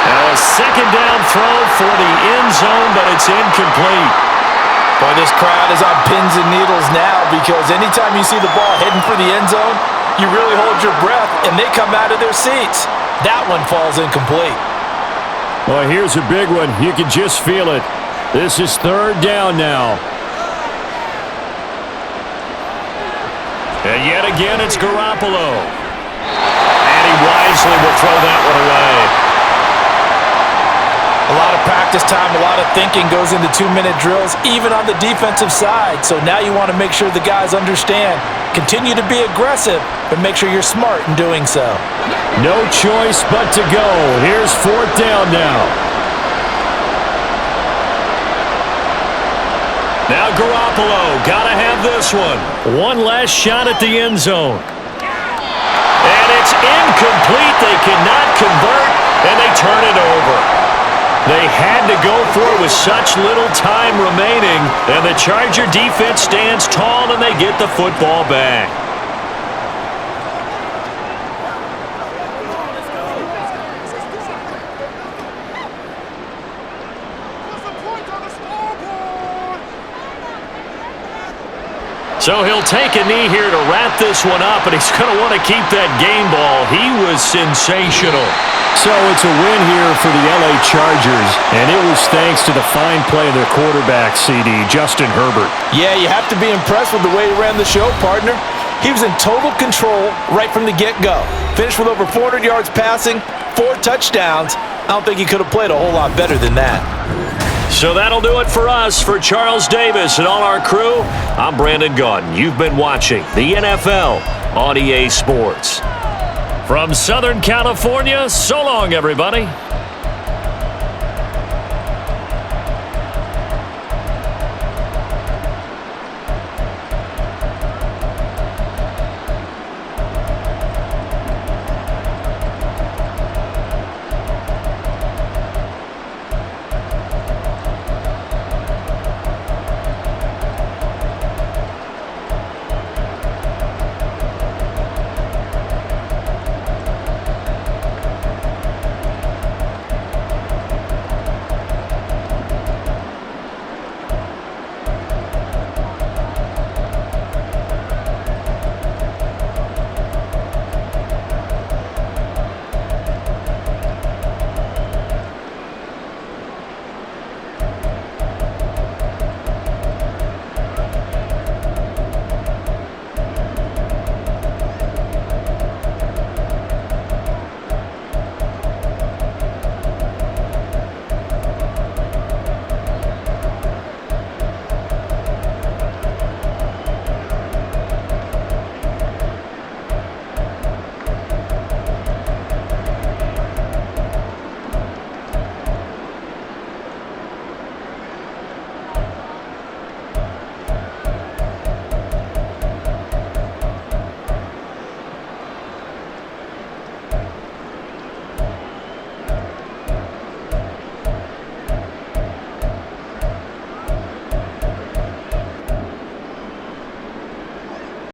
Now a second down throw for the end zone, but it's incomplete. Boy, this crowd is on pins and needles now because anytime you see the ball heading for the end zone, you really hold your breath and they come out of their seats. That one falls incomplete. Well, here's a big one. You can just feel it. This is 3rd down now. And yet again, it's Garoppolo. And he wisely will throw that one away. A lot of practice time, a lot of thinking goes into 2-minute drills, even on the defensive side. So now you want to make sure the guys understand. Continue to be aggressive, but make sure you're smart in doing so. No choice but to go. Here's 4th down now. Now Garoppolo, gotta have this one. One last shot at the end zone. And it's incomplete. They cannot convert, and they turn it over. They had to go for it with such little time remaining, and the Charger defense stands tall, and they get the football back. So he'll take a knee here to wrap this one up, and he's going to want to keep that game ball. He was sensational. So it's a win here for the LA Chargers, and it was thanks to the fine play of their quarterback, CD, Justin Herbert. Yeah, you have to be impressed with the way he ran the show, partner. He was in total control right from the get-go. Finished with over 400 yards passing, 4 touchdowns. I don't think he could have played a whole lot better than that. So that'll do it for us. For Charles Davis and all our crew, I'm Brandon Gaudin. You've been watching the NFL on EA Sports. From Southern California, so long, everybody.